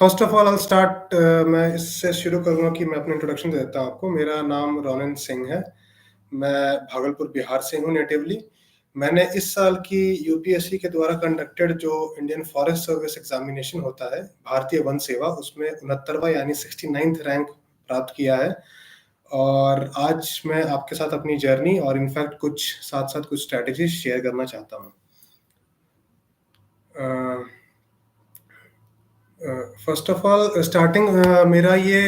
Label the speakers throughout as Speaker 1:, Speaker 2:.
Speaker 1: First of all I start मैं इससे शुरू करूँगा कि मैं अपना इंट्रोडक्शन दे देता हूँ आपको। मेरा नाम रोनिन सिंह है। मैं भागलपुर, बिहार से हूँ नेटिवली। मैंने इस साल की यूपीएससी के द्वारा कंडक्टेड जो इंडियन फॉरेस्ट सर्विस एग्जामिनेशन होता है, भारतीय वन सेवा, उसमें 69वां यानी 69th रैंक प्राप्त किया है। और आज मैं आपके साथ अपनी जर्नी और इनफैक्ट कुछ साथ-साथ कुछ स्ट्रैटेजीज़ शेयर करना चाहता हूँ। फर्स्ट ऑफ ऑल स्टार्टिंग मेरा ये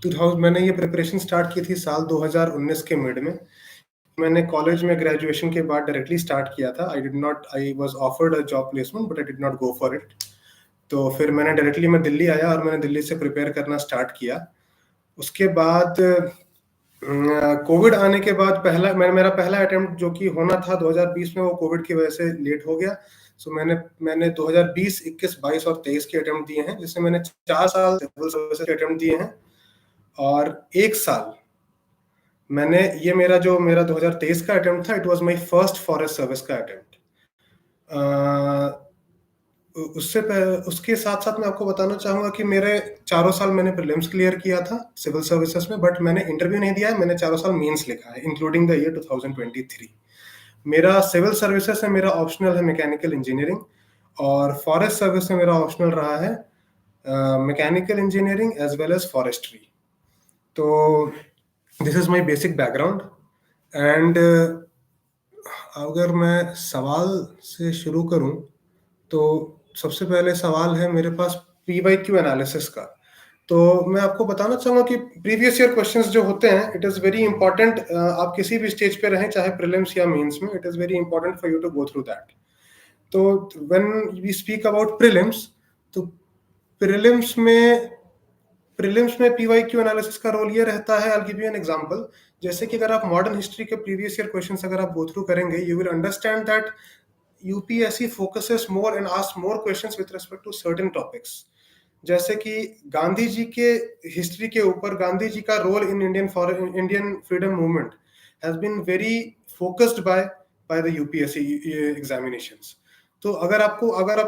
Speaker 1: 2000 मैंने ये प्रिपरेशन स्टार्ट की थी साल 2019 के मिड में। मैंने कॉलेज में ग्रेजुएशन के बाद डायरेक्टली स्टार्ट किया था। I was offered a job placement but I did not go for it. तो फिर मैं दिल्ली आया और मैंने दिल्ली से प्रिपेयर करना स्टार्ट किया। उसके बाद कोविड आने के बाद मेरा पहला अटेम्प्ट जो कि होना था 2020 में, वो कोविड की वजह से लेट हो गया। सो मैंने 2020, 21, 22 और 23 के अटेम्प्ट दिए हैं, जिसमें मैंने 4 साल सिविल सर्विसेज के अटेम्प्ट दिए हैं और 1 साल मेरा 2023 का अटेम्प्ट था। It was my first forest service का अटेम्प्ट। उसके साथ साथ मैं आपको बताना चाहूंगा कि मेरे चारों साल मैंने प्रीलिम्स क्लियर किया था सिविल सर्विसेज में, बट मैंने इंटरव्यू नहीं दिया है। मैंने चारों साल मेंस लिखा है, इंक्लूडिंग द ईयर 2023। मेरा सिविल सर्विसेज में मेरा ऑप्शनल है मैकेनिकल इंजीनियरिंग, और फॉरेस्ट सर्विस में मेरा ऑप्शनल रहा है mechanical engineering as well as forestry. तो this is my basic background. And अगर मैं सवाल से शुरू करूं तो सबसे पहले सवाल है मेरे पास पीवाईक्यू एनालिसिस का। तो मैं आपको बताना चाहूंगा कि प्रीवियस ईयर क्वेश्चंस जो होते हैं, इट इज वेरी इंपॉर्टेंट। आप किसी भी स्टेज पे रहें, चाहे प्रीलिम्स या मेंस में, it is very important for you to go through that. तो when we speak about prelims, तो प्रीलिम्स में पीवाईक्यू एनालिसिस का रोल ये रहता है। I give you an example. जैसे कि अगर आप मॉडर्न हिस्ट्री के प्रीवियस ईयर क्वेश्चंस अगर आप गो थ्रू करेंगे, you will understand that UPSC focuses more and asks more questions with respect to certain topics। जैसे कि गांधी जी के हिस्ट्री के ऊपर, गांधी जी का role in Indian freedom movement has been very focused by the UPSC examinations. तो अगर आप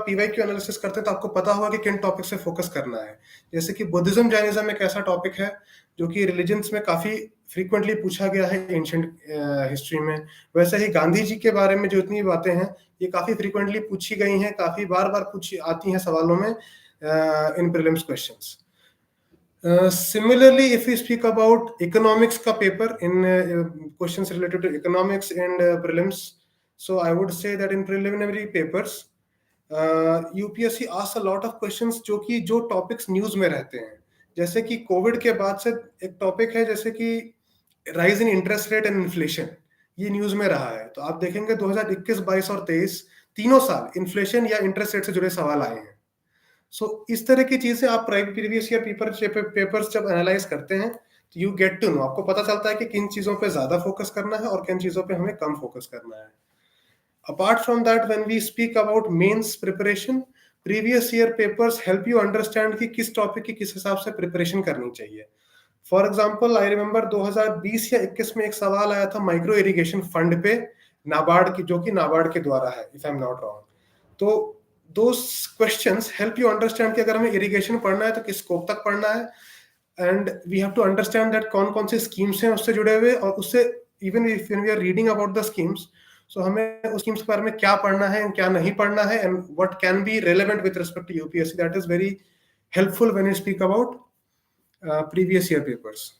Speaker 1: पीवाईक्यू एनालिसिस करते हैं तो आपको पता होगा कि किन टॉपिक से फोकस करना है। जैसे कि बुद्धिज्म जैनिज्म एक ऐसा टॉपिक है जो कि रिलीजन्स में काफी फ्रीक्वेंटली पूछा गया है एंशिएंट हिस्ट्री में। वैसे ही गांधी जी के बारे में जो इतनी बातें हैं, ये काफी फ्रीक्वेंटली पूछी गई हैं, काफी बार पूछी आती हैं सवालों में in prelims questions. Similarly, if we speak about economics का paper in questions related to economics and prelims, so I would say that in preliminary papers, UPSC asks a lot of questions जो topics news में रहते हैं। जैसे कि Covid के बाद से एक टॉपिक है, जैसे कि rise in interest rate and inflation, ये न्यूज में रहा है। तो आप देखेंगे 2021, 22 और 23 तीनों साल इन्फ्लेशन या इंटरेस्ट रेट से जुड़े सवाल आए हैं। सो इस तरह की चीजें आप प्रीवियस ईयर पेपर्स जब एनालाइज करते हैं, तो यू गेट टू नो, आपको पता चलता है कि किन चीजों पे ज्यादा फोकस करना है और किन चीजों पे हमें कम फोकस करना है। Apart from that, when we speak about mains preparation, previous year papers help you understand कि किस टॉपिक की किस हिसाब से प्रिपरेशन करनी चाहिए। फॉर एग्जाम्पल, आई रिमेंबर 2020 या 21 में एक सवाल आया था माइक्रो इरिगेशन फंड पे, नाबार्ड की, जो कि नाबार्ड के द्वारा है, if I am not wrong. तो those questions help you understand कि अगर हमें इरिगेशन पढ़ना है तो किस स्कोप तक पढ़ना है, and we have to understand that कौन कौन से स्कीम्स हैं उससे जुड़े हुए, और उससे even if we are reading about the schemes, so हमें उस स्कीम्स के बारे में क्या पढ़ना है क्या नहीं पढ़ना है, and what can be relevant with respect to UPSC. That is very helpful when you speak about previous year papers.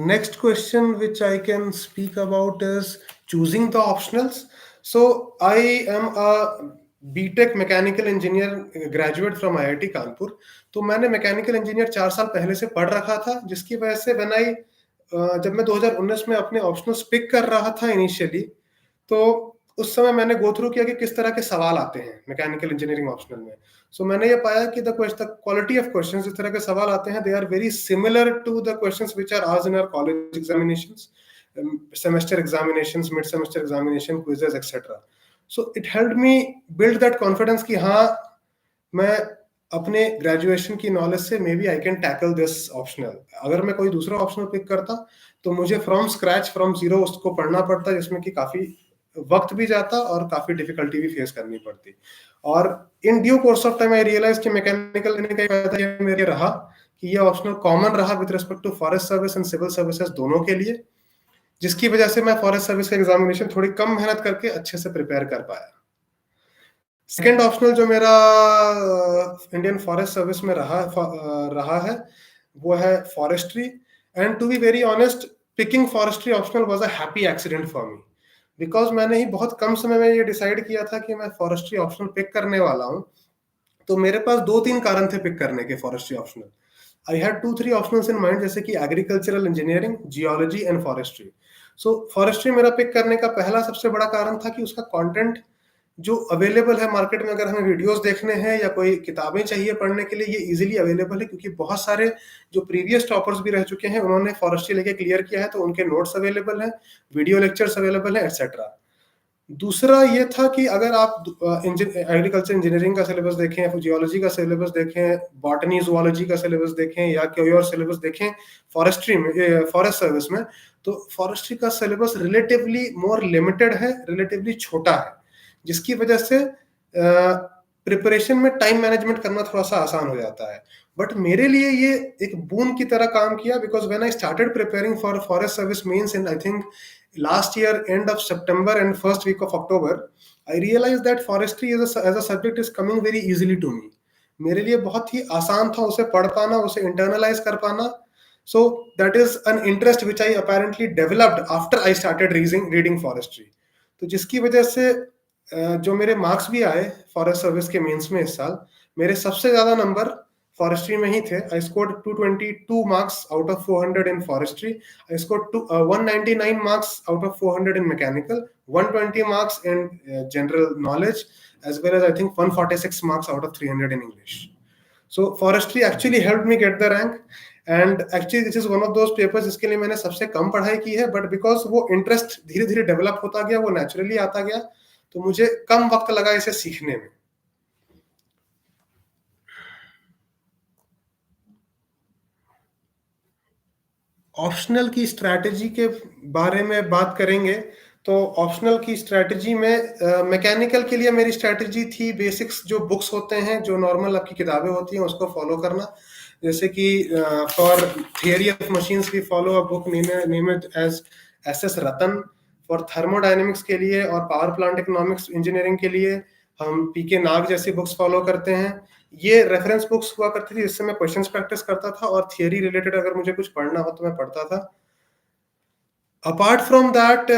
Speaker 1: Next question which I can speak about is choosing the optionals. So I am a BTech mechanical engineer graduate from IIT Kanpur. तो मैंने mechanical engineer 4 साल पहले से पढ़ रखा था, जिसकी वजह से जब मैं 2019 में अपने ऑप्शनल्स पिक कर रहा था इनिशियली, तो उस समय मैंने गो थ्रू किया कि किस तरह के सवाल आते हैं मैकेनिकल इंजीनियरिंग ऑप्शनल में। सो मैंने ये पाया कि द क्वालिटी ऑफ क्वेश्चंस, इस तरह के सवाल आते हैं, they are very similar to the questions which are asked in our college examinations, semester examinations, mid semester examination, quizzes etcetera. So it helped me build that confidence कि हाँ, मैं अपने ग्रेजुएशन की नॉलेज से maybe I can tackle this optional. अगर मैं कोई दूसरा ऑप्शनल पिक करता तो मुझे फ्रॉम स्क्रैच, फ्रॉम जीरो उसको पढ़ना पड़ता, जिसमें कि काफी वक्त भी जाता और काफी डिफिकल्टी भी फेस करनी पड़ती। और in due course of time I realize कि मैकेनिकल लेने का एक फायदा ये मेरे रहा कि ये ऑप्शनल कॉमन रहा with respect to forest service and civil services दोनों के लिए, जिसकी वजह से मैं फॉरेस्ट सर्विस का एग्जामिनेशन थोड़ी कम मेहनत करके अच्छे से प्रिपेयर कर पाया। सेकेंड ऑप्शनल जो मेरा इंडियन फॉरेस्ट सर्विस में रहा है वो है forestry, and to be very honest picking forestry optional was a happy accident for me, because मैंने ही बहुत कम समय में ये डिसाइड किया था कि मैं फॉरेस्ट्री ऑप्शनल पिक करने वाला हूँ। तो मेरे पास 2-3 कारण थे पिक करने के forestry optional. I had 2-3 options in mind, जैसे कि agricultural engineering, geology and forestry. So forestry मेरा पिक करने का पहला सबसे बड़ा कारण था कि उसका कंटेंट जो अवेलेबल है मार्केट में, अगर हमें वीडियोस देखने हैं या कोई किताबें चाहिए पढ़ने के लिए, ये इजीली अवेलेबल है, क्योंकि बहुत सारे जो प्रीवियस टॉपर्स भी रह चुके हैं उन्होंने फॉरेस्ट्री लेके क्लियर किया है, तो उनके नोट्स अवेलेबल हैं, वीडियो लेक्चर्स अवेलेबल हैं, एटसेट्रा। दूसरा ये था कि अगर आप एग्रीकल्चर इंजीनियरिंग का सिलेबस देखें, या जियोलॉजी का सिलेबस देखें, बॉटनी जूलॉजी का सिलेबस देखें, या कोई और सिलेबस देखें फॉरेस्ट्री में, फॉरेस्ट सर्विस में, तो फॉरेस्ट्री का सिलेबस रिलेटिवली मोर लिमिटेड है, रिलेटिवली छोटा है, जिसकी वजह से प्रिपरेशन में टाइम मैनेजमेंट करना थोड़ा सा आसान हो जाता है। बट मेरे लिए ये एक बून की तरह काम किया, because when I started preparing for forest service mains in I think last year end of September and first week of October, I realized that forestry as a subject is coming very easily to me. मेरे लिए बहुत ही आसान था उसे पढ़ पाना, उसे internalise कर पाना। So that is an interest which I apparently developed after I started reading forestry. तो जिसकी वजह से जो मेरे मार्क्स भी आए फॉरेस्ट सर्विस के मेंस में इस साल, मेरे सबसे ज्यादा नंबर फॉरेस्ट्री में ही थे। I scored 222 marks out of 400 in forestry, I scored 199 marks out of 400 in mechanical, 120 marks in general knowledge, as well as I think 146 marks out of 300 in English. So forestry actually helped me get the rank, and actually this is one of those papers जिसके लिए मैंने सबसे कम पढ़ाई की है, but because वो interest धीरे धीरे डेवलप होता गया, वो नेचुरली आता गया, तो मुझे कम वक्त लगा इसे सीखने में। ऑप्शनल की स्ट्रैटेजी के बारे में बात करेंगे, तो ऑप्शनल की स्ट्रैटेजी में मैकेनिकल के लिए मेरी स्ट्रैटेजी थी बेसिक्स जो बुक्स होते हैं, जो नॉर्मल आपकी किताबें होती हैं, उसको फॉलो करना। जैसे कि for theory of machines we follow a book named as S Rattan. For thermodynamics के लिए और पावर प्लांट इकोनॉमिक्स इंजीनियरिंग के लिए हम पीके नाग जैसी बुक्स फॉलो करते हैं। ये रेफरेंस बुक्स हुआ करती थी जिससे मैं क्वेश्चंस प्रैक्टिस करता था, और थियरी रिलेटेड अगर मुझे कुछ पढ़ना हो तो मैं पढ़ता था। Apart from that,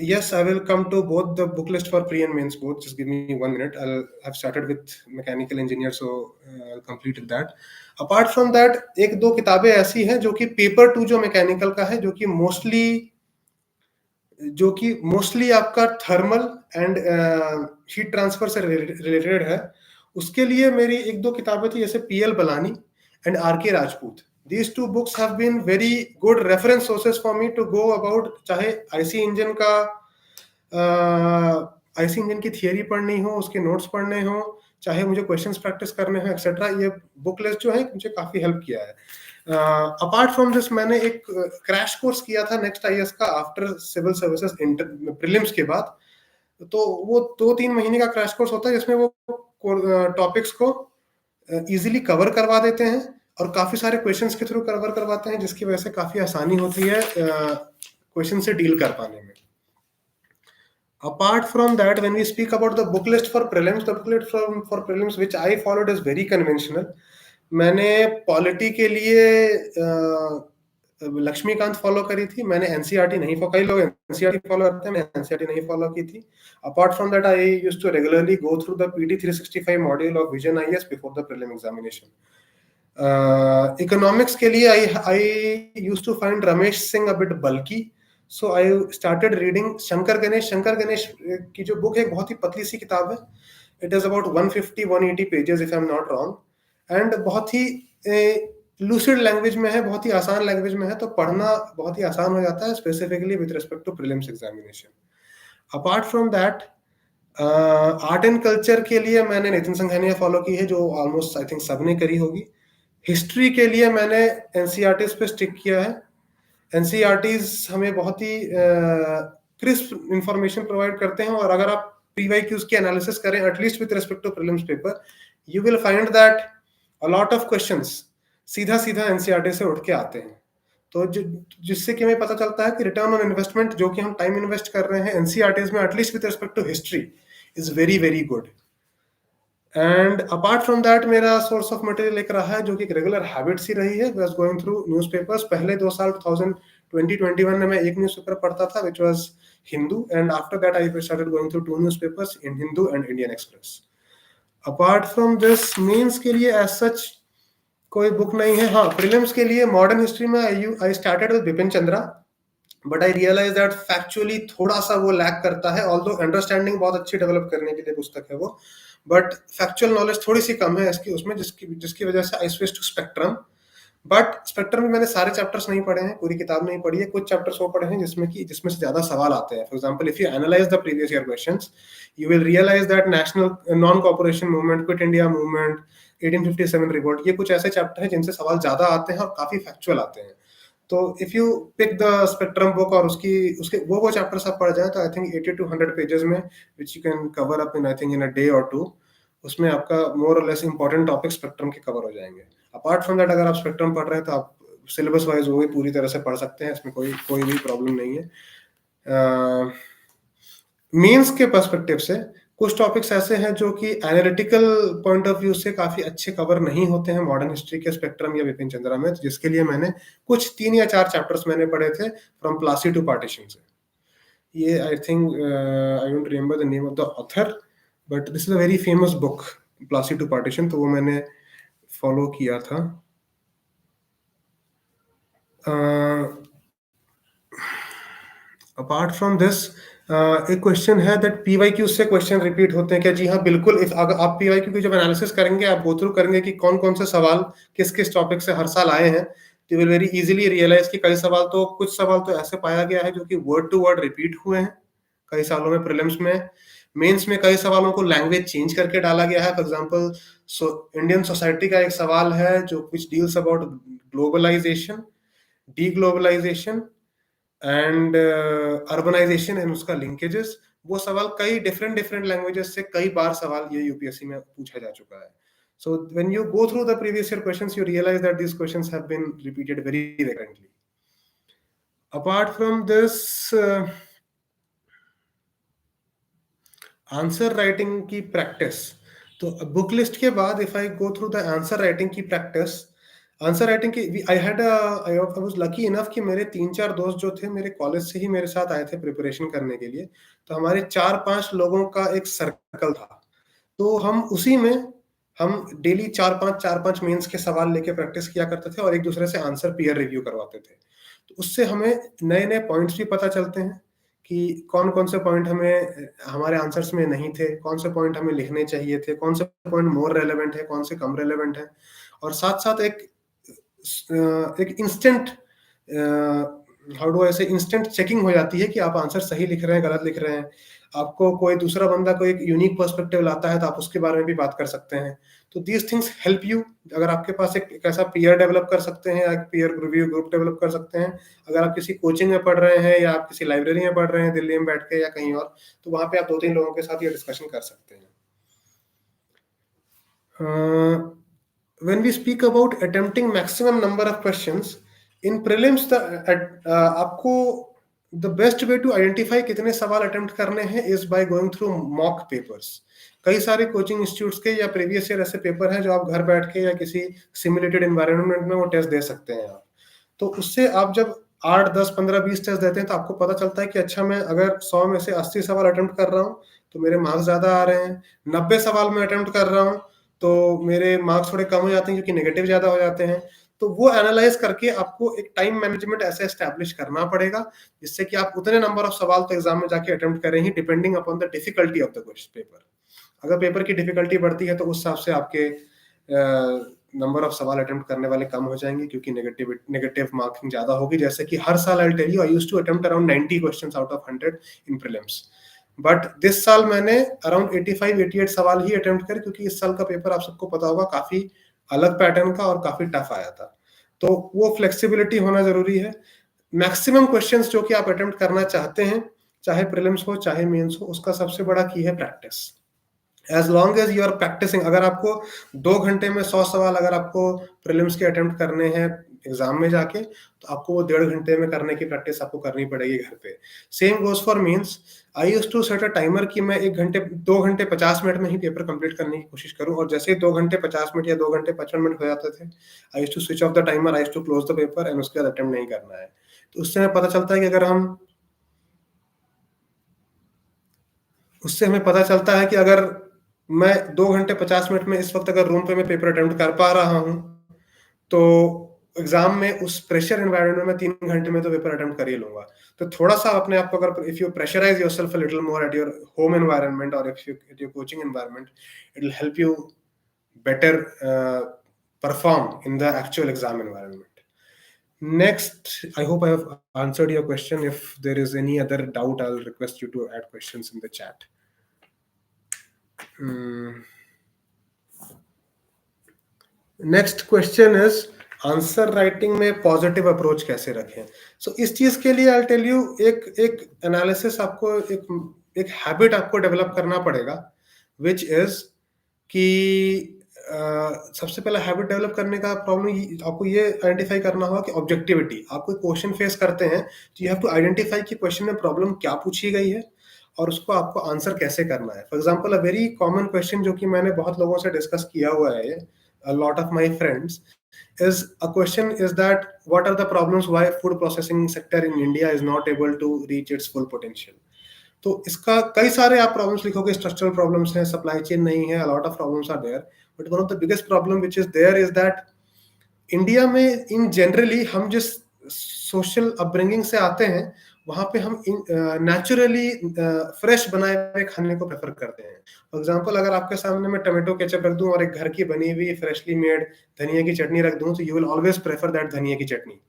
Speaker 1: yes, I will come to both the book list for pre and mains both. Just give me 1 minute. I've started with mechanical engineer, so I'll complete with that. Apart from that, एक दो किताबें ऐसी हैं जो कि paper 2 जो mechanical का है, जो कि मोस्टली आपका थर्मल एंड हीट ट्रांसफर से रिलेटेड है। उसके लिए मेरी एक दो किताबें थी, जैसे पीएल बलानी एंड आर के Rajput. These two books have been very good reference sources for me to go about, चाहे आईसी इंजन का आईसी इंजन की थियरी पढ़नी हो, उसके नोट्स पढ़ने हो, चाहे मुझे क्वेश्चंस प्रैक्टिस करने हो, एक्सेट्रा। ये बुक लिस्ट जो है मुझे काफी हेल्प किया है। अपार्ट फ्रॉम दिस, मैंने एक क्रैश कोर्स किया था नेक्स्ट आईएएस का आफ्टर सिविल सर्विसेज प्रीलिम्स के बाद। तो वो 2-3 महीने का क्रैश कोर्स होता है जिसमें वो टॉपिक्स को इजीली कवर करवा देते हैं और काफी सारे क्वेश्चंस के थ्रू कवर करवाते हैं, जिसकी वजह से काफी आसानी होती है क्वेश्चन से डील कर पाने में। Apart from that, when we speak about the book list for prelims, the book list for prelims which I followed is very conventional. मैंने पॉलिटी के लिए लक्ष्मीकांत फॉलो करी थी। मैंने एनसीईआरटी नहीं फॉलो, कई लोग एनसीईआरटी फॉलो करते हैं, मैंने एनसीईआरटी नहीं फॉलो की थी। Apart from that, I used to regularly go through the PT 365 module of Vision IAS before the prelim examination. Economics के लिए I used to find Ramesh Singh a bit bulky, so I started reading Shankar Ganesh. Shankar Ganesh की जो book है बहुत ही पतली सी किताब है। It is about 150-180 pages if I am not wrong, and बहुत ही लूसिड लैंग्वेज में है, बहुत ही आसान लैंग्वेज में है, तो पढ़ना बहुत ही आसान हो जाता है, specifically with respect to prelims examination. Apart from that, art and culture के लिए मैंने नितिन संघानिया फॉलो की है, जो ऑलमोस्ट आई थिंक सबने करी होगी। हिस्ट्री के लिए मैंने एनसीईआरटीज पे स्टिक किया है। एनसीईआरटीज हमें बहुत ही क्रिस्प इंफॉर्मेशन प्रोवाइड करते हैं, और अगर आप PYQs की एनालिसिस करें at least with respect to prelims paper, you will find that a lot of questions सीधा सीधा एनसीईआरटी से उठ के आते हैं। तो जिससे कि हमें पता चलता है कि रिटर्न ऑन इन्वेस्टमेंट जो कि हम टाइम इन्वेस्ट कर रहे हैं एनसीईआरटीज में at least with respect to history is very very good. And apart from that मेरा सोर्स ऑफ मटेरियल एक रहा है जो कि एक रेगुलर हैबिट्स ही रही है, वाज गोइंग थ्रू न्यूज़पेपर्स। पहले 2 साल 2020-21 में मैं एक न्यूज़पेपर पढ़ता था which was Hindu, and after that I started going through 2 newspapers in Hindu and Indian express. Apart from this mains के लिए एज सच कोई बुक नहीं है। हाँ, प्रीलिम्स के लिए मॉडर्न हिस्ट्री में I started with Bipin Chandra, but I realize that factually थोड़ा सा वो लैक करता है, ऑल्दो अंडरस्टैंडिंग बहुत अच्छी डेवलप करने के लिए पुस्तक है वो, बट फैक्चुअल नॉलेज थोड़ी सी कम है इसकी उसमें, जिसकी जिसकी वजह से I switch to spectrum. But spectrum में मैंने सारे चैप्टर्स नहीं पढ़े हैं, पूरी किताब नहीं पढ़ी है, कुछ चैप्टर्स वो पढ़े हैं जिसमें से ज्यादा सवाल आते हैं। For example, if you analyze the previous year questions, you will realize that national non corporation movement, quit India movement, 1857 revolt, ये कुछ ऐसे चैप्टर हैं जिनसे सवाल ज्यादा आते हैं और काफी फैक्चुअल आते हैं। तो if you pick the spectrum book और उसकी उसके वो चैप्टर्स आप पढ़ जाए तो आई थिंक 80 to 100 पेजेस में, which you can cover up in I think in a day और टू, उसमें आपका मोर और लेस इंपॉर्टेंट टॉपिक स्पेक्ट्रम के कवर हो जाएंगे। अपार्ट फ्रॉम दैट अगर आप स्पेक्ट्रम पढ़ रहे हैं तो आप सिलेबस वाइज वो भी पूरी तरह से पढ़ सकते हैं, इसमें कोई कोई भी प्रॉब्लम नहीं है। मीन्स के पर्सपेक्टिव से कुछ टॉपिक्स ऐसे हैं जो कि एनालिटिकल पॉइंट ऑफ व्यू से काफी अच्छे कवर नहीं होते हैं मॉडर्न हिस्ट्री के स्पेक्ट्रम या बिपिन चंद्रा में, तो जिसके लिए मैंने कुछ 3 या 4 चैप्टर्स मैंने पढ़े थे फ्रॉम प्लासी टू पार्टीशन से। ये I think I don't remember the name of the author, but this is a very famous book, Plassey to partition, तो वो मैंने फॉलो किया था। अपार्ट फ्रॉम दिस एक क्वेश्चन है दैट पीवाईक्यू से क्वेश्चन रिपीट होते हैं क्या? जी हाँ, बिल्कुल। इफ अगर आप पीवाईक्यू की जब एनालिसिस करेंगे, आप गो थ्रू करेंगे कि कौन कौन से सवाल किस किस टॉपिक से हर साल आए हैं, तो विल वेरी इजीली रियलाइज कि कुछ सवाल तो ऐसे पाया गया है जो कि वर्ड टू वर्ड रिपीट हुए हैं कई सालों में प्रीलिम्स में। मेंस में कई सवालों को लैंग्वेज चेंज करके डाला गया है। फॉर एग्जांपल, इंडियन सोसाइटी का एक सवाल है जो which deals about globalization, deglobalization and urbanization and उसका लिंकेजेस। वो सवाल कई डिफरेंट डिफरेंट लैंग्वेजेस से कई बार सवाल ये यूपीएससी में पूछा जा चुका है। So when you go through the previous year questions, you realize that these questions have been repeated very frequently. Apart from this, answer writing की प्रैक्टिस, तो बुक लिस्ट के बाद if I go through the answer writing की practice, answer writing की I was lucky enough कि मेरे 3-4 दोस्त जो थे मेरे कॉलेज से ही मेरे साथ आए थे प्रिपरेशन करने के लिए, तो हमारे 4-5 लोगों का एक सर्कल था। तो हम उसी में हम डेली 4-5 मेंस के सवाल लेके प्रैक्टिस किया करते थे और एक दूसरे से आंसर पीयर रिव्यू करवाते थे। तो उससे हमें नए नए पॉइंट्स भी पता चलते हैं कि कौन कौन से पॉइंट हमें हमारे आंसर्स में नहीं थे, कौन से पॉइंट हमें लिखने चाहिए थे, कौन से पॉइंट मोर रेलेवेंट है, कौन से कम रेलेवेंट है। और साथ साथ एक इंस्टेंट हाउ डू आई से इंस्टेंट चेकिंग हो जाती है कि आप आंसर सही लिख रहे हैं, गलत लिख रहे हैं। आपको कोई दूसरा बंदा कोई एक यूनिक पर्सपेक्टिव लाता है तो आप उसके बारे में भी बात कर सकते हैं। तो दीज थिंग्स हेल्प यू। अगर आपके पास एक ऐसा पीयर डेवलप कर सकते हैं या एक पीयर रिव्यू ग्रुप डेवलप कर सकते हैं, अगर आप किसी कोचिंग में पढ़ रहे हैं या आप किसी लाइब्रेरी में पढ़ रहे हैं दिल्ली में बैठ के या कहीं और, तो वहां पे आप 2-3 लोगों के साथ ये डिस्कशन कर सकते हैं। When we speak about attempting maximum number of questions in prelims, आपको the best way to identify कितने सवाल अटेम्प्ट करने हैं is by going through mock papers। कई सारे कोचिंग इंस्टीट्यूट्स के या प्रीवियस ईयर ऐसे पेपर हैं जो आप घर बैठ के या किसी सिमुलेटेड एनवायरनमेंट में वो टेस्ट दे सकते हैं आप। तो उससे आप जब 8, 10, 15, 20 टेस्ट देते हैं तो आपको पता चलता है कि अच्छा, मैं अगर 100 में से 80 सवाल अटेम्प्ट कर रहा हूँ तो मेरे मार्क्स ज्यादा आ रहे हैं, 90 सवाल में अटेम्प्ट कर रहा हूँ तो मेरे मार्क्स थोड़े कम हो जाते हैं क्योंकि नेगेटिव ज्यादा हो जाते हैं। तो वो एनालाइज करके आपको एक टाइम मैनेजमेंट ऐसे एस्टैब्लिश करना पड़ेगा जिससे कि आप उतने नंबर ऑफ सवाल तो एग्जाम में जाके अटेम्प्ट करें ही, depending upon the difficulty of the question paper. अगर पेपर की डिफिकल्टी बढ़ती है तो उस हिसाब से आपके नंबर ऑफ सवाल अटेम्प्ट करने वाले कम हो जाएंगे क्योंकि नेगेटिव मार्किंग ज्यादा होगी। जैसे कि हर साल I tell you, I used to attempt around 90 questions out of 100 in prelims, but this साल मैंने अराउंड 85-88 सवाल ही अटेम्प्ट करे क्योंकि इस साल का पेपर आप सबको पता होगा काफी अलग पैटर्न का और काफी टफ आया था। तो वो फ्लेक्सिबिलिटी होना जरूरी है। मैक्सिमम क्वेश्चंस जो कि आप अटेम्प्ट करना चाहते हैं चाहे प्रीलिम्स हो, चाहे मेंस हो, उसका सबसे बड़ा की है practice. As long as you are practicing, अगर आपको 2 घंटे में 100 सवाल अगर आपको प्रीलिम्स के अटेम्प्ट करने हैं एग्ज़ाम में जाके, तो आपको वो 1.5 घंटे में करने की प्रैक्टिस आपको करनी पड़ेगी घर पे। Same goes for mains. I used to set a timer कि मैं 1 घंटे 2 घंटे 50 मिनट में ही पेपर कंप्लीट करने की कोशिश करूँ, और जैसे ही 2 घंटे 50 मिनट या 2 घंटे 55 मिनट हो जाते थे, I used to switch off the timer, I used to close the paper and उसके बाद अटेम्प्ट नहीं करना है। तो उससे हमें पता चलता है कि अगर हम उससे हमें पता चलता है कि अगर मैं 2 घंटे 50 मिनट में इस वक़्त अगर रूम पे मैं पेपर अटेम्प्ट कर पा रहा हूँ, तो एग्ज़ाम में उस प्रेशर एनवायरनमेंट में मैं 3 घंटे में तो पेपर अटेम्प्ट कर ही लूँगा। तो थोड़ा-सा अपने आप को अगर if you pressurize yourself a little more at your home environment और if you at your coaching environment, it will help you better perform in the actual exam environment. Next, I hope I have answered your question. If there is any other doubt, I'll request you to add questions in the chat. Next question is answer writing में positive approach कैसे रखें। सो इस चीज के लिए आई tell you एक एक analysis आपको एक हैबिट आपको डेवलप करना पड़ेगा, विच इज कि सबसे पहला हैबिट डेवलप करने का प्रॉब्लम आपको ये आइडेंटिफाई करना होगा कि ऑब्जेक्टिविटी। आप कोई क्वेश्चन फेस करते हैं तो यू हैव टू आइडेंटिफाई कि क्वेश्चन में प्रॉब्लम क्या पूछी गई है और उसको आपको आंसर कैसे करना है। For example, a very common question जो कि मैंने बहुत लोगों से डिस्कस किया हुआ है, a lot of my friends, is a question is that what are the problems why food processing sector in India is not able to reach its full potential। तो इसका कई सारे आप प्रॉब्लम्स लिखोगे, स्ट्रक्चरल प्रॉब्लम्स हैं, supply chain नहीं है, a lot of problems are there, but one of the biggest problem which is there is that India में इन जनरली हम जिस सोशल अपब्रिंगिंग से आते हैं, वहाँ पे हम नेचुरली फ्रेश बनाए हुए खाने को प्रेफर करते हैं। फॉर एग्जांपल, अगर आपके सामने मैं टोमेटो केचप रख दूं और एक घर की बनी हुई फ्रेशली मेड धनिया की चटनी रख दूं, तो you will always prefer that धनिया की चटनी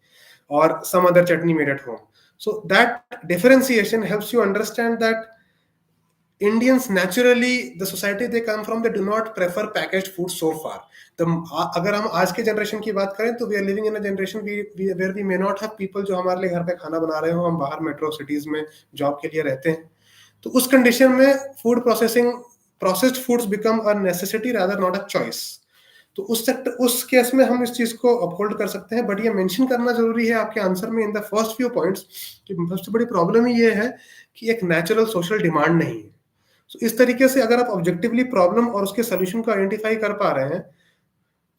Speaker 1: और some other chutney made at home. So that differentiation helps you understand that Indians naturally, the society they come from, they do not prefer packaged food so far. The अगर हम आज के generation की बात करें तो we are living in a generation where we may not have people जो हमारे लिए घर पे खाना बना रहे हो, हम बाहर मेट्रो सिटीज में जॉब के लिए रहते हैं। तो उस कंडीशन में food processing processed foods become a necessity rather not a choice. तो उस केस में हम इस चीज को अपहोल्ड कर सकते हैं, बट ये मेंशन करना जरूरी है आपके आंसर में in the first few points कि सबसे बड़ी प्रॉब्लम ही ये है कि एक नेचुरल सोशल डिमांड नहीं है। So, इस तरीके से अगर आप ऑब्जेक्टिवली प्रॉब्लम और उसके सोल्यूशन को आइडेंटिफाई कर पा रहे हैं,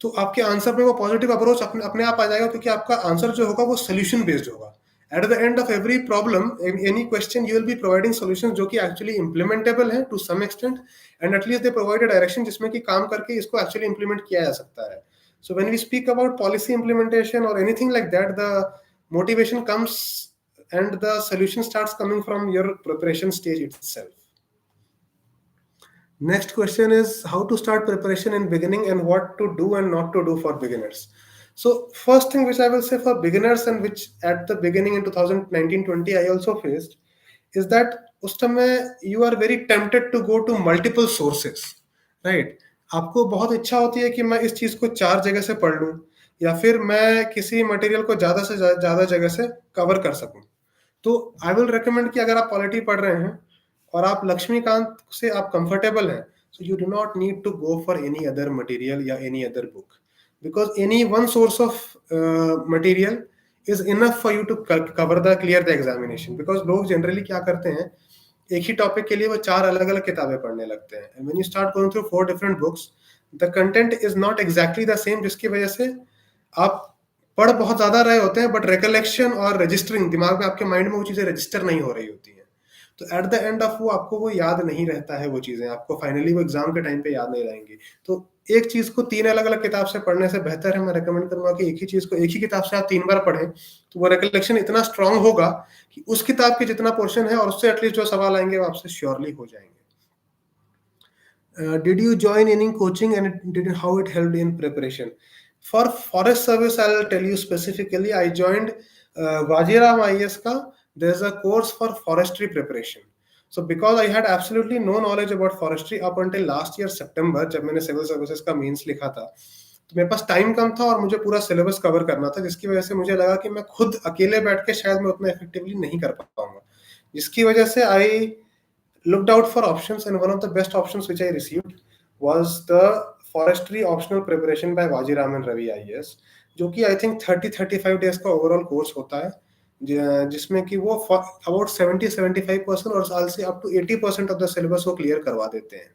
Speaker 1: तो आपके आंसर में वो पॉजिटिव अप्रोच अपने आप आ जाएगा, क्योंकि आपका आंसर जो होगा वो सोल्यूशन बेस्ड होगा। At the end of every problem, any question, you will be providing solutions जो कि एक्चुअली इंप्लीमेंटेबल है to some extent, and at least they provide a direction जिसमें कि काम करके इसको एक्चुअली इंप्लीमेंट किया जा सकता है। So when we speak about policy implementation और anything like that, the motivation comes and the solution starts coming from your preparation stage itself. Next question is how to start preparation in beginning and what to do and not to do for beginners. So first thing which I will say for beginners, and which at the beginning in 2019-20 I also faced, is that उस समय you are very tempted to go to multiple sources, right? आपको बहुत इच्छा होती है कि मैं इस चीज को 4 जगह से पढ़ लूं, या फिर मैं किसी मटेरियल को ज्यादा से ज्यादा जगह से कवर कर सकूं। तो आई विल रिकमेंड कि अगर आप पॉलिटी पढ़ रहे हैं और आप लक्ष्मीकांत से आप कंफर्टेबल हैं, so you do not need to go for any other material या any other book, because any one source of material is enough for you to cover the clear the examination, because लोग generally क्या करते हैं, एक ही topic के लिए वो 4 अलग अलग किताबें पढ़ने लगते हैं, and when you start going through 4 different books, the content is not exactly the same, जिसकी वजह से आप पढ़ बहुत ज्यादा रहे होते हैं, बट रिकलेक्शन और रजिस्टरिंग, दिमाग में आपके माइंड में वो चीजें रजिस्टर नहीं हो रही होती हैं। तो एट द एंड ऑफ वो आपको वो याद नहीं रहता है, वो चीजें आपको फाइनली वो एग्जाम के टाइम पे याद नहीं रहेंगी। तो एक चीज को 3 अलग अलग किताब से पढ़ने से बेहतर है, मैं रेकमेंड करूंगा कि एक ही चीज को एक ही किताब से आप 3 बार पढ़ें, तो वो रिकलेक्शन इतना स्ट्रांग होगा कि उस किताब के जितना पोर्शन है और उससे एटलीस्ट जो सवाल आएंगे वो आपसे श्योरली हो जाएंगे। Did you join any coaching and how it helped in preparation? For forest service, I'll tell you specifically, I joined Vajiram IAS ka, there's a course for forestry preparation. So because I had absolutely no knowledge about forestry up until last year September, जब मैंने civil services का means लिखा था, तो मेरे पास time कम था और मुझे पूरा सिलेबस कवर करना था, जिसकी वजह से मुझे लगा कि मैं खुद अकेले बैठ के शायद मैं उतना इफेक्टिवली नहीं कर पाऊंगा। जिसकी वजह से आई looked out for options, and one of the best options which I received was the forestry optional preparation by Vajiraman Ravi IAS, जो कि आई थिंक 30-35 days का ओवरऑल कोर्स होता है, जिसमें कि वो अबाउट 70-75% और साल से up to 80% of the syllabus वो क्लियर करवा देते हैं.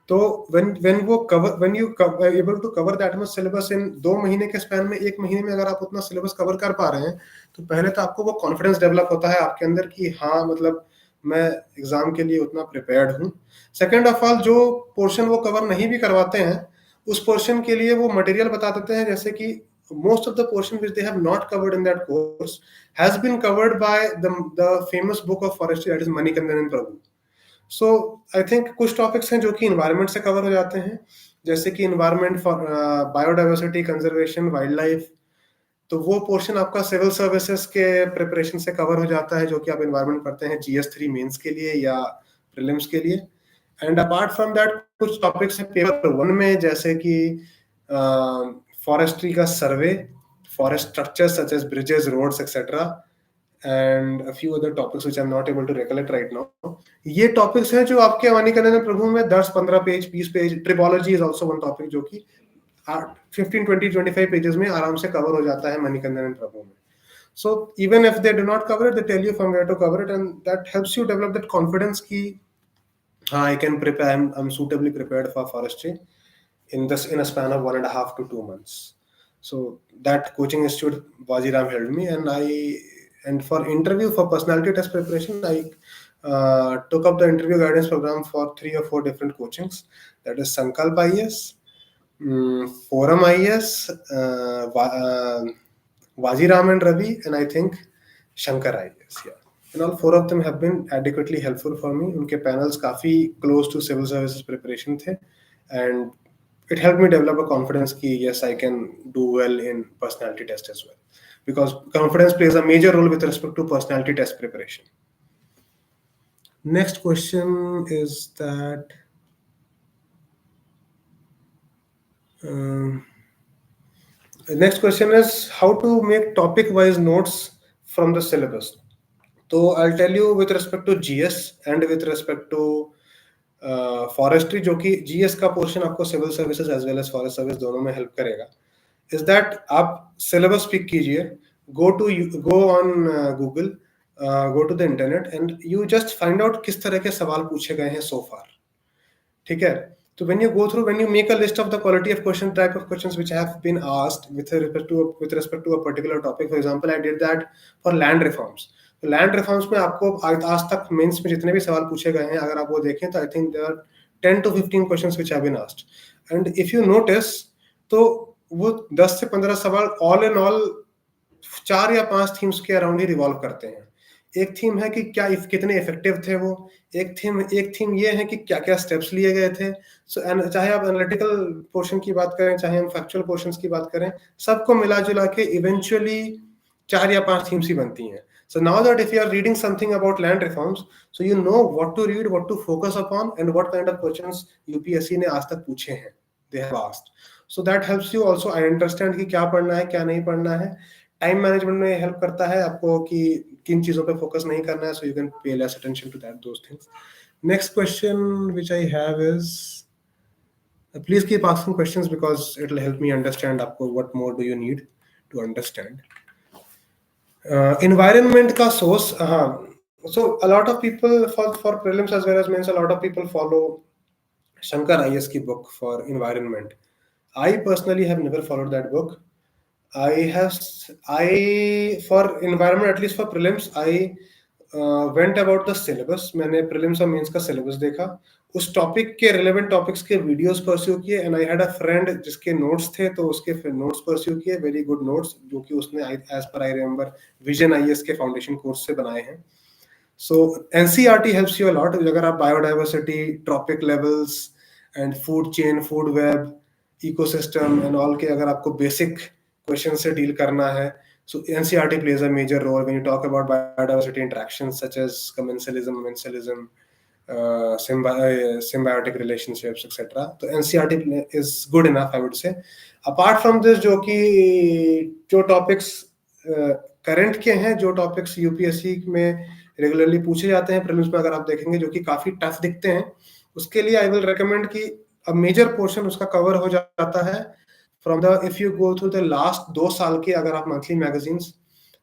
Speaker 1: तो when you able to cover that much syllabus in 2 महीने के स्पैन में, 1 महीने में अगर आप उतना सिलेबस कवर कर पा रहे हैं, तो पहले तो आपको वो कॉन्फिडेंस डेवलप होता है आपके अंदर कि हाँ, मतलब मैं एग्जाम के लिए उतना प्रिपेयर्ड हूँ. सेकेंड ऑफ ऑल, जो पोर्शन वो कवर नहीं भी करवाते हैं, उस पोर्शन के लिए वो मटेरियल बता देते हैं, जैसे कि most of the portion which they have not covered in that course has been covered by the famous book of forestry, that is Manikandan and Prabhu. So I think कुछ topics हैं जो कि environment से cover हो जाते हैं, जैसे कि environment for biodiversity, conservation, wild life. तो वो पोर्शन आपका सिविल सर्विसेज के प्रिपरेशन से कवर हो जाता है, जो कि आप इन्वायरमेंट पढ़ते हैं GS3 मेंस के लिए या प्रीलिम्स के लिए. एंड अपार्ट फ्रॉम दैट कुछ टॉपिक्स हैं पेपर 1 में, जैसे कि फॉरेस्ट्री का survey, forest structures such as bridges, roads etcetera, and a few other topics which I'm not able to recollect right now. ये टॉपिक्स हैं जो आपके मणिकर्णिका प्रभु में 10-15 page, 20 page. Tribology is also one topic जो कि 15-20-25 पेजेस में आराम से कवर हो जाता है मणिकर्णिका प्रभु में. So even if they do not cover it, they tell you from where to cover it, and that helps you develop that confidence कि हाँ, I can prepare, I'm suitably prepared for forestry in a span of 1.5 to 2 months. So that coaching institute Vajiram helped me, and for interview, for personality test preparation, I took up the interview guidance program for 3 or 4 different coachings. That is Sankalp IAS, Forum IAS, Vajiraman and Ravi, and I think Shankar IAS. Yeah, and all 4 of them have been adequately helpful for me. उनके panels काफी close to civil services preparation थे, and it helped me develop a confidence कि yes, I can do well in personality test as well, because confidence plays a major role with respect to personality test preparation. Next question is that next question is how to make topic wise notes from the syllabus. So I'll tell you with respect to GS and with respect to forestry, जो कि GS का portion आपको civil services as well as forest service दोनों में help करेगा, is that आप syllabus pick कीजिए, go on Google, go to the internet and you just find out किस तरह के सवाल पूछे गए हैं so far. ठीक है, तो when you make a list of the quality of question, type of questions which have been asked with respect to a particular topic. For example, I did that for land reforms. तो land reforms में आपको आज तक mains में जितने भी सवाल पूछे गए हैं, अगर आप वो देखें तो I think there are 10 to 15 questions which have been asked, and if you notice तो वो 10 से 15 सवाल ऑल इन ऑल 4 या 5 थीम्स के अराउंड ही रिवॉल्व करते हैं. एक थीम है कि क्या कितने इफेक्टिव थे वो, एक थीम ये है कि क्या क्या स्टेप्स लिए गए थे. सो चाहे आप एनालिटिकल पोर्शन की बात करें, चाहे हम फैक्चुअल पोर्शंस की बात करें, सबको मिला जुला के इवेंचुअली 4 या 5 थीम्स ही बनती हैं. So now that if you are reading something about land reforms, so you know what to read, what to focus upon, and what kind of questions UPSC ने आज तक पूछे हैं, they have asked. So that helps you also understand कि क्या पढ़ना है, क्या नहीं पढ़ना है. टाइम मैनेजमेंट में हेल्प करता है आपको कि किन चीजों पे फोकस नहीं करना है, so you can pay less attention to those things. Next question which I have is, please keep asking questions because it will help me understand आपको what more do you need to understand. Environment का source, so a lot of people for prelims as well as mains, a lot of people follow Shankar IAS की book for environment. I personally have never followed that book. For environment, at least for prelims, I went about the syllabus. मैंने prelims और mains का syllabus देखा, उस topic के relevant topics के videos pursue किए, and I had a friend जिसके notes थे, तो उसके फिर नोट्स परस्यू किए, वेरी गुड नोट्स, जो कि उसने as per I remember Vision IAS के फाउंडेशन कोर्स से बनाए हैं. So NCERT helps you a lot. अगर आप biodiversity, tropic levels and food chain, food web, ecosystem and all के अगर आपको बेसिक क्वेश्चन से डील करना है, so NCERT plays a major role when you talk about biodiversity interactions such as commensalism, mensalism, symbiotic relationships, etc. तो NCERT is good enough, I would say. Apart from this, जो topics current के हैं, जो topics UPSC में regularly पूछे जाते हैं prelims में, अगर आप देखेंगे, जो कि काफी टफ दिखते हैं। उसके लिए आई विल रिकमेंड कि अ मेजर पोर्शन उसका कवर हो जाता है from the, if you go through the last 2 साल के, अगर आप मंथली मैगजीन्स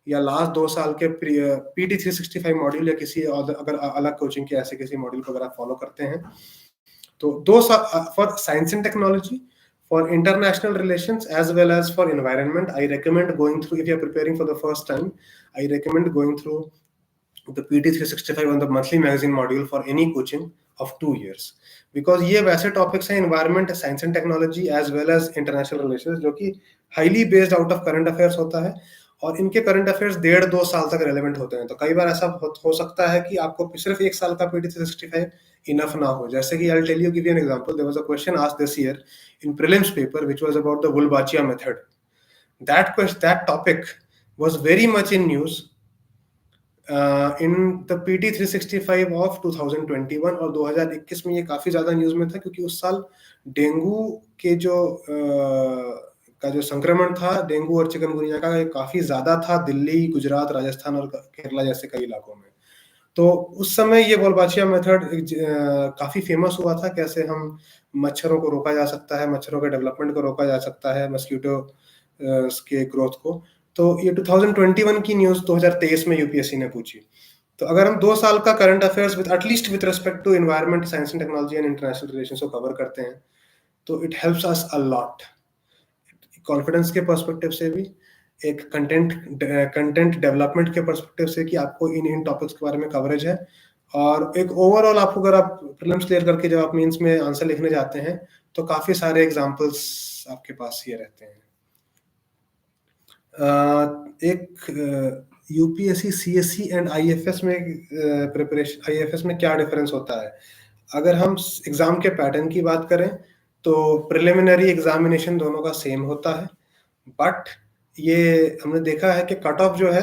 Speaker 1: या लास्ट 2 साल के पीटी 365 मॉड्यूल या किसी और अगर अलग कोचिंग के ऐसे किसी मॉड्यूल को अगर आप फॉलो करते हैं, तो 2 साल for science and technology, for international relations as well as for environment, I recommend going through, if you are preparing for the first time, I recommend going through the PT 365 on the monthly magazine module for any coaching of 2 years, because ये वैसे topics हैं, environment, science and technology as well as international relations, जो कि highly based out of current affairs होता है, और इनके current affairs 1.5-2 साल तक रेलेवेंट होते हैं। तो कई बार ऐसा हो सकता है कि आपको सिर्फ 1 साल का पीटी 365 इनफ ना हो। जैसे कि I tell you, give you an example, there was a question asked this year in prelims paper which was about the Wolbachia method. That topic was very much in news in the PT 365 of 2021, और 2021 में ये काफी ज्यादा news में था, क्योंकि उस साल डेंगू के जो संक्रमण था, डेंगू और चिकनगुनिया का, काफी ज्यादा था दिल्ली, गुजरात, राजस्थान और केरला जैसे कई इलाकों में। तो उस समय ये वोल्बाचिया मेथड काफी फेमस हुआ था, कैसे हम मच्छरों को रोका जा सकता है, मच्छरों के डेवलपमेंट को रोका जा सकता है, मस्कीटो के ग्रोथ को। तो ये 2021 की न्यूज 2023 में यूपीएससी ने पूछी। तो अगर हम 2 साल का current affairs with at least with respect to environment, science and technology and international relations को कवर करते हैं, तो it helps us a lot, confidence के पर्सपेक्टिव से भी, एक कंटेंट डेवलपमेंट के पर्सपेक्टिव से कि आपको इन टॉपिक्स के बारे में कवरेज है, और एक ओवरऑल आपको, अगर आप प्रीलिम्स क्लियर करके जब आप मेंस में आंसर लिखने जाते हैं, तो काफी सारे एग्जांपल्स आपके पास ये रहते हैं। एक यूपीएससी, सीएससी एंड आईएफएस में प्रिपरेशन, आईएफएस में क्या डिफरेंस होता है? अगर हम एग्जाम के पैटर्न की बात करें, तो प्रिलिमिनरी एग्जामिनेशन दोनों का सेम होता है, बट ये हमने देखा है कि कट ऑफ जो है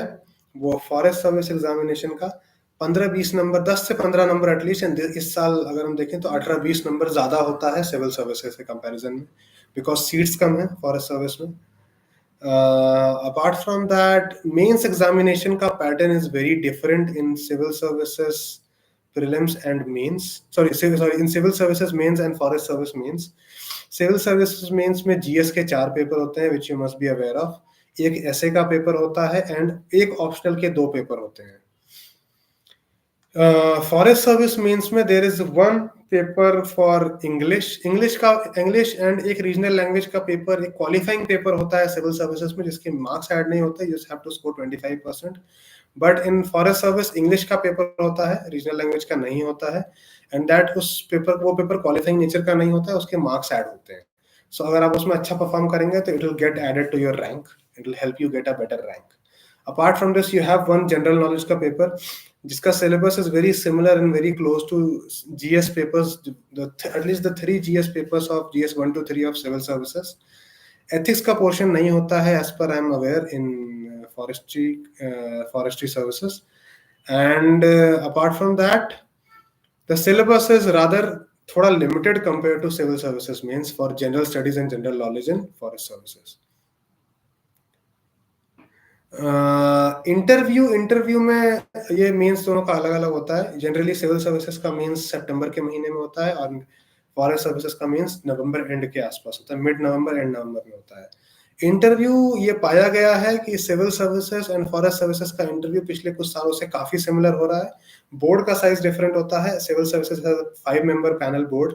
Speaker 1: वो फॉरेस्ट सर्विस एग्जामिनेशन का 15-20 नंबर, 10 से 15 नंबर एटलीस्ट, इस साल अगर हम देखें तो 18-20 नंबर ज्यादा होता है सिविल सर्विसेज के कंपैरिजन में, बिकॉज सीट्स कम है फॉरेस्ट सर्विस में। Apart from that, mains examination का pattern is very different in civil services prelims and mains, in civil services mains and forest service mains. Civil services mains में GS के 4 paper होते हैं, which you must be aware of. एक essay का paper होता है and एक optional के 2 पेपर होते हैं। फॉरेस्ट सर्विस मेंस में there is 1 paper for English and एक रीजनल लैंग्वेज का पेपर, एक क्वालिफाइंग पेपर होता है सिविल सर्विसेज में, जिसके मार्क्स ऐड नहीं होते, you have to score 25%। But in forest service English का पेपर होता है, रीजनल लैंग्वेज का नहीं होता है, एंड दैट वो पेपर क्वालिफाइंग नेचर का नहीं होता है, उसके मार्क्स ऐड होते हैं। सो अगर आप उसमें अच्छा परफॉर्म करेंगे तो it will get added to your rank, it will help you get a better rank. Apart from this, you have 1 general knowledge का पेपर, जिसका syllabus is very similar and very close to GS papers, at least the 3 GS papers of GS 1 to 3 of civil services. Ethics का portion नहीं होता है as per I am aware in forestry services, and apart from that the syllabus is rather थोड़ा limited compared to civil services means for general studies and general knowledge in forest services. Interview में ये mains दोनों का अलग अलग होता है। Generally civil services का मेंस सितंबर के महीने में होता है, और फॉरेस्ट सर्विसेज का मेंस नवंबर एंड के आसपास होता है, मिड नवंबर एंड नवंबर में होता है। इंटरव्यू, ये पाया गया है कि civil services and forest services का इंटरव्यू पिछले कुछ सालों से काफी सिमिलर हो रहा है। बोर्ड का साइज डिफरेंट होता है, civil services has 5 member panel board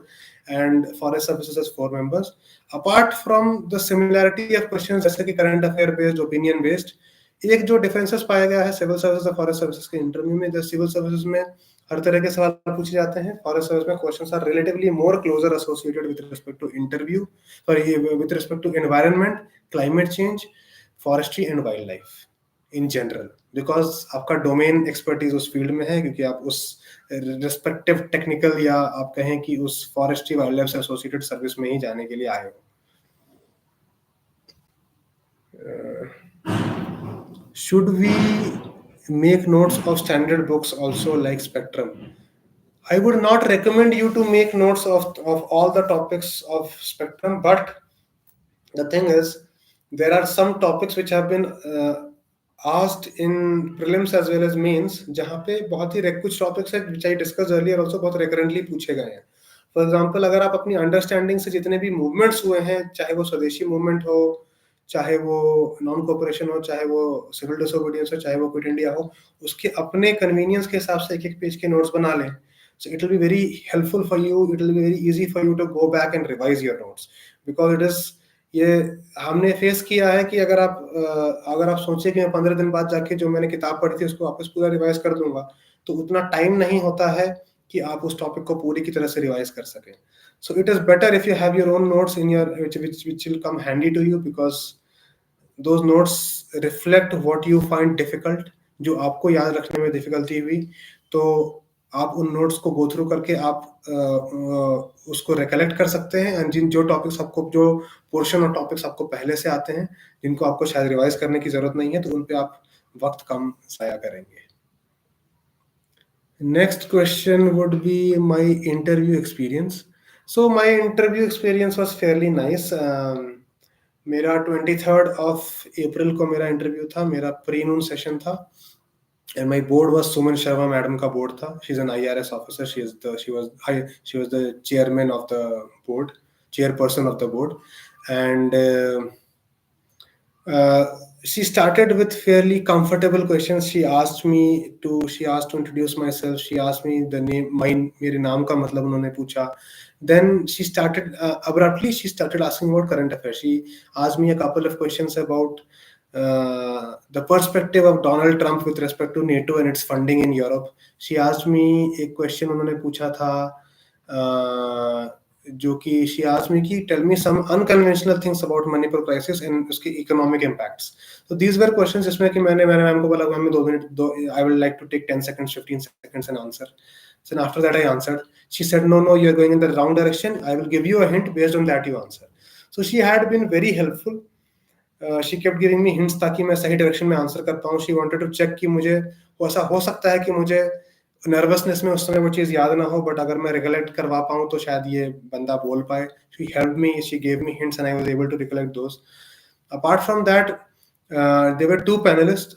Speaker 1: and forest services has 4 members। Apart from the similarity of questions, जैसे कि current affair based, opinion based, एक जो डिफरेंसेस पाया गया है सिविल सर्विसेज और फॉरेस्ट सर्विसेज के इंटरव्यू में, जो सिविल सर्विसेज में हर तरह के सवाल पूछे जाते हैं, फॉरेस्ट सर्विस में questions are relatively more closer associated with respect to interview, sorry with respect to environment, climate change, forestry and wild life in general, because आपका डोमेन एक्सपर्टीज उस फील्ड में है, क्योंकि आप उस रिस्पेक्टिव टेक्निकल या आप कहें कि उस फॉरेस्ट्री वाइल्ड लाइफ से एसोसिएटेड सर्विस में ही जाने के लिए आए हो। Should we make notes of standard books also like Spectrum? I would not recommend you to make notes of all the topics of Spectrum, but the thing is, there are some topics which have been asked in prelims as well as mains, जहाँ पे बहुत ही कुछ topics है which I discussed earlier also बहुत recurrently पूछे गए हैं. For example अगर आप अपनी अंडरस्टैंडिंग से जितने भी मूवमेंट्स हुए हैं, चाहे वो स्वदेशी मूवमेंट हो, चाहे वो नॉन कोऑपरेशन हो, चाहे वो सिविल डिसोबीडियंस हो, चाहे वो क्विट इंडिया हो, उसके अपने कन्वीनियंस के हिसाब से एक एक पेज के नोट्स बना लें. So it will be very helpful for you. It will be very easy for you to go back and revise your notes because it is ये हमने फेस किया है कि अगर आप सोचे कि मैं 15 दिन बाद जाके जो मैंने किताब पढ़ी थी उसको वापस पूरा रिवाइज कर दूंगा, तो उतना टाइम नहीं होता है कि आप उस टॉपिक को पूरी की तरह से रिवाइज कर सकें. So it is better if you have your own notes in your which will come handy to you because those notes reflect what you find difficult. जो आपको याद रखने में डिफिकल्टी हुई, तो आप उन नोट्स को गो थ्रू करके आप उसको रिकलेक्ट कर सकते हैं. एंड जो टॉपिक्स आपको, जो पोर्शन और टॉपिक्स आपको पहले से आते हैं, जिनको आपको शायद रिवाइज करने की जरूरत नहीं है, तो उन पे आप वक्त कम जाया करेंगे. Next question would be my interview experience. So my interview experience was fairly nice. मेरा 23rd of April को मेरा इंटरव्यू था, मेरा प्री नून सेशन था. And my board was Suman Sharma madam का बोर्ड था. She's an IRS officer. She was the chairman of the board, chairperson of the board. And she started with fairly comfortable questions. She asked to introduce myself. She asked me the name, मेरे नाम का मतलब उन्होंने पूछा. Then she started abruptly. She started asking about current affairs. She asked me a couple of questions about the perspective of Donald Trump with respect to NATO and its funding in Europe. She asked me एक question उन्होंने पूछा था जो कि she asked me कि tell me some unconventional things about Manipur crisis and उसके economic impacts. So these were questions जिसमें कि मैंने मैम को बोला ma'am 2 minute I will like to take 10 seconds 15 seconds and answer. So after that I answered. She said no, you're going in the wrong direction. I will give you a hint, based on that you answer. So she had been very helpful. She kept giving me hints ताकि मैं सही direction में answer कर पाऊँ. She wanted to check कि मुझे ऐसा हो सकता है कि मुझे नर्वसनेस में उस समय वो चीज़ याद ना हो, बट अगर मैं रिकलेक्ट करवा पाऊँ तो शायद ये बंदा बोल पाए. She helped me, she gave me hints and I was able to recollect those. Apart from that, there were two panelists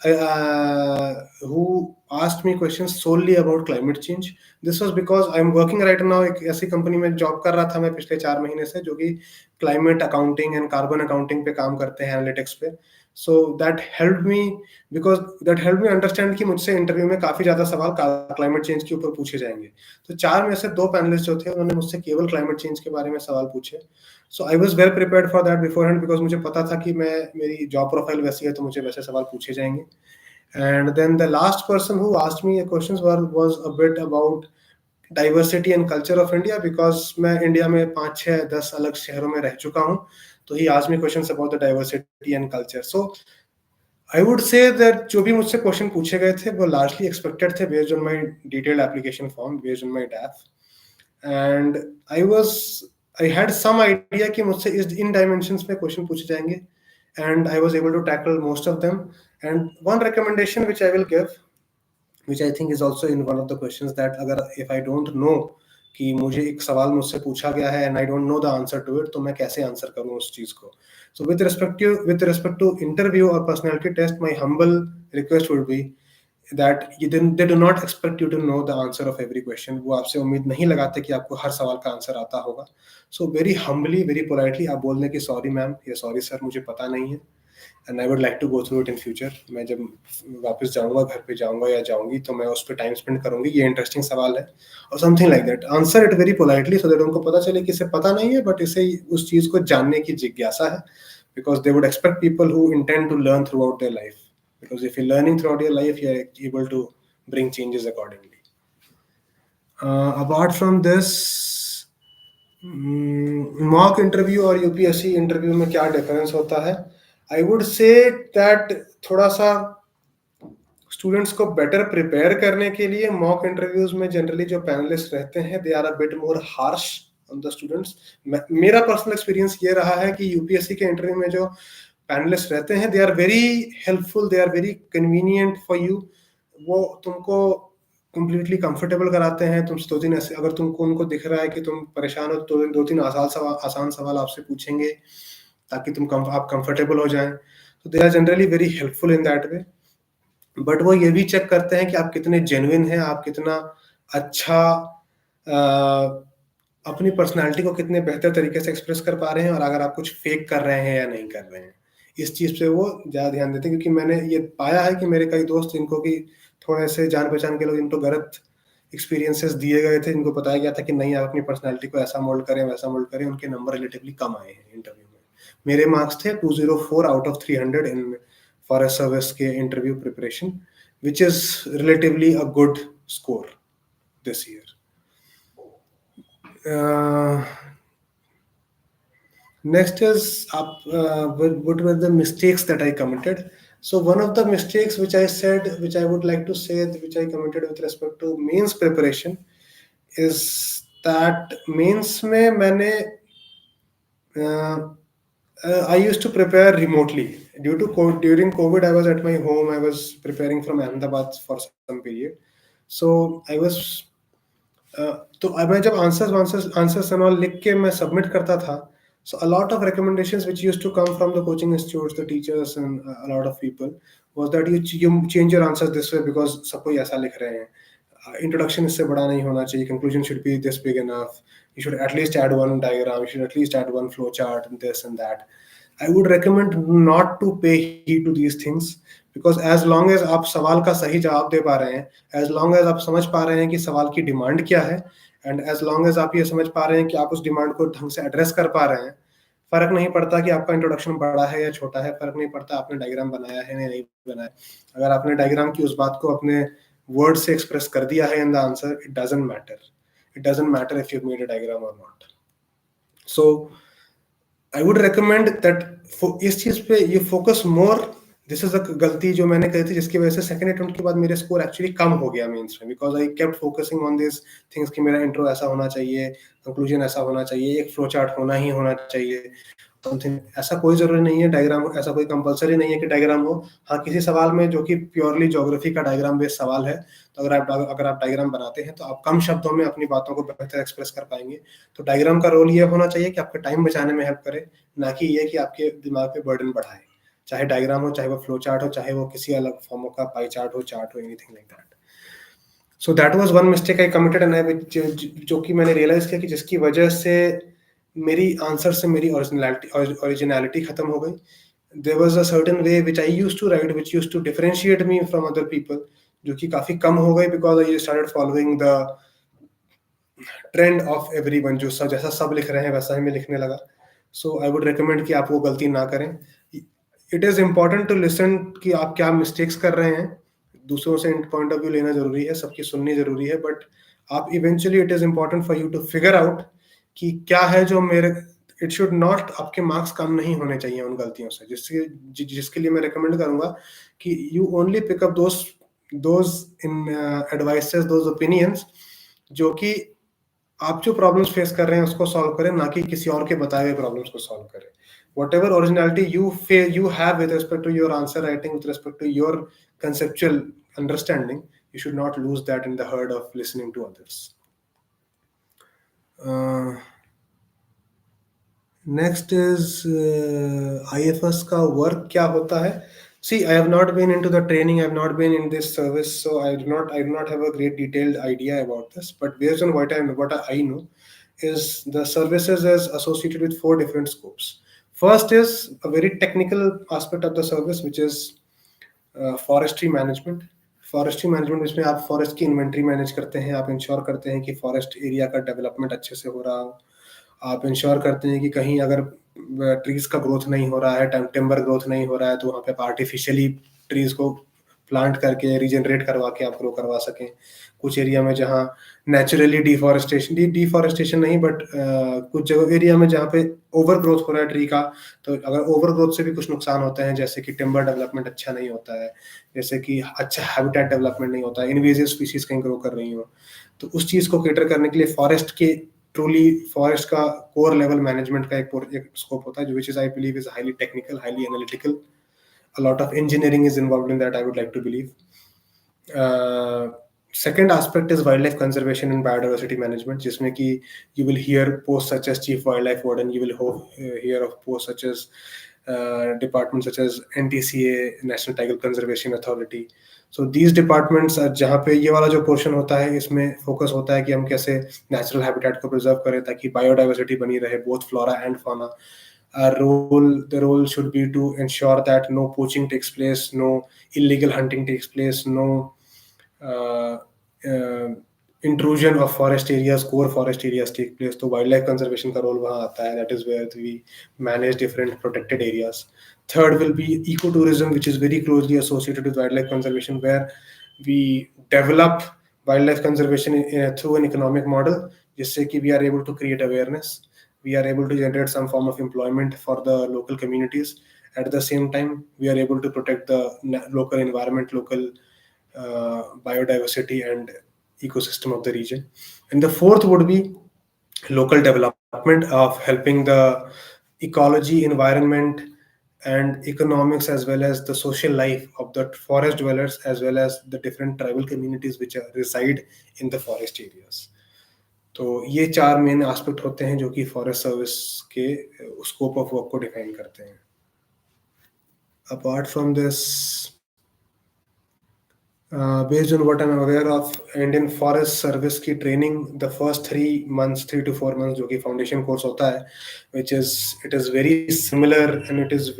Speaker 1: who asked me questions solely about climate change. This was because I'm working right now एक ऐसी company में job कर रहा था मैं पिछले 4 महीने से, जो कि climate accounting and carbon accounting पे काम करते हैं, एनालिटिक्स पे. So that helped me understand कि मुझसे इंटरव्यू में काफी ज्यादा सवाल क्लाइमेट चेंज के ऊपर पूछे जाएंगे. तो 4 में से 2 पैनलिस्ट जो थे उन्होंने मुझसे केवल क्लाइमेट चेंज के बारे में सवाल पूछे. So I was well prepared for that beforehand because मुझे पता था कि मेरी जॉब प्रोफाइल वैसी है तो मुझे वैसे सवाल पूछे जाएंगे. And then the last person who asked me questions was a bit about diversity and culture of India because मैं इंडिया में 5, 6, 10 अलग शहरों में रह चुका हूँ. तो he asked me questions about the diversity and culture. So I would say that जो भी मुझसे क्वेश्चन पूछे गए थे वो लार्जली एक्सपेक्टेड थे based on my detailed application form, based on my DAF. And I had some idea कि मुझसे इन डायमेंशंस में क्वेश्चन पूछे जाएंगे, and I was able to tackle most of them. And one recommendation which I will give, which I think is also in one of the questions, that अगर if I don't know कि मुझे एक सवाल मुझसे पूछा गया है and I don't know the answer to it, तो मैं कैसे आंसर करूँ उस चीज को. So with respect to interview or personality test, my humble request would be that they do not expect you to know the answer of every question. वो आपसे उम्मीद नहीं लगाते कि आपको हर सवाल का आंसर आता होगा. So very humbly, very politely आप बोल दें कि सॉरी मैम या सॉरी सर, मुझे पता नहीं है, and I would like to go through it in future. मैं जब वापस जाऊंगा, घर पे जाऊंगा या जाऊंगी, तो मैं उस पर टाइम स्पेंड करूंगी, ये इंटरेस्टिंग सवाल है, और something like that. Answer it very politely so that उनको पता चले कि इसे पता नहीं है बट इसे उस चीज को जानने की जिज्ञासा है. Because they would expect people who intend to learn throughout their life. Because if you learning throughout your life, you are able to bring changes accordingly. Apart from this, mock interview और UPSC interview में क्या difference होता है? आई would say that थोड़ा सा students को better prepare करने के लिए मॉक इंटरव्यूज में जनरली जो पैनलिस्ट रहते हैं, they are a bit more harsh on the students. मेरा पर्सनल एक्सपीरियंस ये रहा है कि यूपीएससी के इंटरव्यू में जो पैनलिस्ट रहते हैं, they are very helpful, they are very convenient for you. वो तुमको कंप्लीटली कंफर्टेबल कराते हैं. तुम 2-3 ऐसे, अगर तुमको उनको दिख रहा है कि तुम परेशान हो, तो 2-3 आसान सवाल आपसे पूछेंगे ताकि आप कंफर्टेबल हो जाएं. तो they are generally very helpful in that way. But वो ये भी चेक करते हैं कि आप कितने जेन्युइन हैं, आप कितना अच्छा अ, अपनी पर्सनैलिटी को कितने बेहतर तरीके से एक्सप्रेस कर पा रहे हैं, और अगर आप कुछ फेक कर रहे हैं या नहीं कर रहे हैं। इस चीज़ पे वो ज़्यादा ध्यान देते हैं, क्योंकि मैंने ये पाया है कि मेरे कई दोस्त जिनको कि थोड़े से जान-पहचान के लोग जिनको गलत एक्सपीरियंसेस दिए गए थे, जिनको बताया गया था कि नहीं आप अपनी पर्सनैलिटी को ऐसा मोल्ड करें, वैसा मोल्ड करें, उनके नंबर रिलेटिवली कम आए हैं इंटरव्यू में। मेरे मार्क्स थे 204 out of 300 in forest service के interview preparation, which is relatively a good score this year. Uh, Next is what were the mistakes that I committed. So one of the mistakes which I said, which I would like to say, which I committed with respect to mains preparation, is that mains में मैंने I used to prepare remotely. During COVID, I was at my home. I was preparing from Ahmedabad for some period. So I was तो अब मैं जब answers and all लिख के मैं submit करता था, so a lot of recommendations which used to come from the coaching institutes, the teachers and a lot of people was that you change your answers this way, because सब कोई ऐसा लिख रहे हैं। इंट्रोडक्शन इससे बड़ा नहीं होना चाहिए, conclusion should be this big enough, you should at least add one diagram, you should at least add one flow chart and this and that. I would recommend not to pay heed to these things, because as long as आप सवाल का सही जवाब दे पा रहे हैं, as long as आप समझ पा रहे हैं कि सवाल की डिमांड क्या है, एंड as long as आप ये समझ पा रहे हैं कि आप उस डिमांड को ढंग से एड्रेस कर पा रहे हैं, फर्क नहीं पड़ता कि आपका इंट्रोडक्शन बड़ा है या छोटा है, फर्क नहीं पड़ता आपने डायग्राम बनाया है या नहीं बनाया। अगर आपने डायग्राम की उस बात को अपने वर्ड से एक्सप्रेस कर दिया है in the answer, it doesn't matter if you made a diagram और not. So I would recommend that इस चीज पे ये focus more. This is a गलती जो मैंने कही थी, जिसकी वजह से सेकंड अटेम्प्ट के बाद मेरे स्कोर एक्चुअली कम हो गया मेंस में, because I kept focusing on this things कि मेरा इंट्रो ऐसा होना चाहिए, कंक्लूजन ऐसा होना चाहिए, एक फ्लो चार्ट होना ही होना चाहिए, समथिंग। ऐसा कोई जरूरी नहीं है डायग्राम, ऐसा कोई कंपलसरी नहीं है कि डायग्राम हो। हाँ, किसी सवाल में जो कि प्योरली ज्योग्राफी का डायग्राम बेस्ड सवाल है, तो अगर आप डायग्राम बनाते हैं तो आप कम शब्दों में अपनी बातों को बेहतर एक्सप्रेस कर पाएंगे। तो डायग्राम का रोल ये होना चाहिए कि आपके टाइम बचाने में हेल्प करे, ना कि ये कि आपके दिमाग पे बर्डन बढ़ाए। चाहे डायग्राम हो, चाहे वो फ्लो चार्ट हो, चाहे वो किसी अलग फॉर्म का पाई चार्ट हो, चार्ट हो, anything like that. So that was one mistake I committed, and जो कि मैंने रियलाइज किया कि जिसकी वजह से मेरी आंसर से मेरी ओरिजिनलिटी खत्म हो गई। There was a certain way which I used to write, which used to differentiate me from other people, जो कि काफी कम हो गई, because I started following the trend of everyone. जो सब जैसा सब लिख रहे हैं वैसा ही मैं लिखने लगा। सो आई वुड रिकमेंड कि आप वो गलती ना करें। It is important to listen कि आप क्या मिस्टेक्स कर रहे हैं। दूसरों से पॉइंट ऑफ व्यू लेना जरूरी है, सबकी सुननी जरूरी है, बट आप eventually it is important for you to figure out कि क्या है जो मेरे। इट शुड नॉट, आपके मार्क्स कम नहीं होने चाहिए उन गलतियों से, जिसके लिए मैं रिकमेंड करूंगा कि you only pick up those in advices, those opinions, जो कि आप जो प्रॉब्लम्स फेस कर रहे हैं उसको सॉल्व करें, ना कि किसी और के बताए हुए प्रॉब्लम्स को सॉल्व करें। Whatever originality you have with respect to your answer writing, with respect to your conceptual understanding, you should not lose that in the herd of listening to others. uh, Next is IFS का work क्या होता है। See, I have not been into the training, I have not been in this service, so I do not have a great detailed idea about this. But based on what I know, is the services is associated with 4 different scopes. First is a very technical aspect of the service, which is forestry management. Forestry management जिसमें आप forest की inventory manage करते हैं, आप ensure करते हैं कि forest area का डेवलपमेंट अच्छे से हो रहा हो, आप इंश्योर करते हैं कि कहीं अगर ट्रीज का ग्रोथ नहीं हो रहा है, टिम्बर ग्रोथ नहीं हो रहा है, तो वहाँ पे आर्टिफिशियली ट्रीज को प्लांट करके रीजनरेट करवा के आप ग्रो करवा सकें। कुछ एरिया में जहाँ नेचुरली डिफॉरेस्टेशन नहीं, बट कुछ जगह एरिया में जहाँ पे ओवर ग्रोथ हो रहा है ट्री का, तो अगर ओवर ग्रोथ से भी कुछ नुकसान होते हैं, जैसे कि टिम्बर डेवलपमेंट अच्छा नहीं होता है, जैसे कि अच्छा हैबिटेट डेवलपमेंट नहीं होता है, इन्वेजिव स्पीशीज कहीं ग्रो कर रही हो, तो उस चीज को केटर करने के लिए फॉरेस्ट का कोर लेवल मैनेजमेंट का एक स्कोप होता है, which is I believe is highly technical, highly analytical. A lot of engineering is involved in that, I would like to believe. Second aspect is wildlife conservation and biodiversity management, जिसमें कि you will hear posts such as chief wildlife warden, you will hear of posts such as departments such as NTCA, National Tiger Conservation Authority. So these departments जहाँ पे ये वाला जो portion होता है इसमें फोकस होता है कि हम कैसे नेचुरल हैबिटेट को प्रिजर्व करें ताकि बायोडाइवर्सिटी बनी रहे, both flora and fauna. The role should be to ensure that no poaching takes place, no illegal hunting takes place, no uh, uh, intrusion of forest areas, core forest areas take place. तो wildlife conservation का role वहाँ आता है. That is where we manage different protected areas. Third will be ecotourism, which is very closely associated with wildlife conservation, where we develop wildlife conservation through an economic model, जिससे कि we are able to create awareness. We are able to generate some form of employment for the local communities. At the same time, we are able to protect the local environment, local biodiversity and ecosystem of the region. And the fourth would be local development of helping the ecology, environment, and economics, as well as the social life of the forest dwellers, as well as the different tribal communities which reside in the forest areas. तो ये 4 main aspect होते हैं जो कि forest service के scope of work को define करते हैं. Apart from this, based on what I'm aware of, Indian Forest Service की training, the first 3 to 4 months जो कि foundation course होता है, it is very similar and it is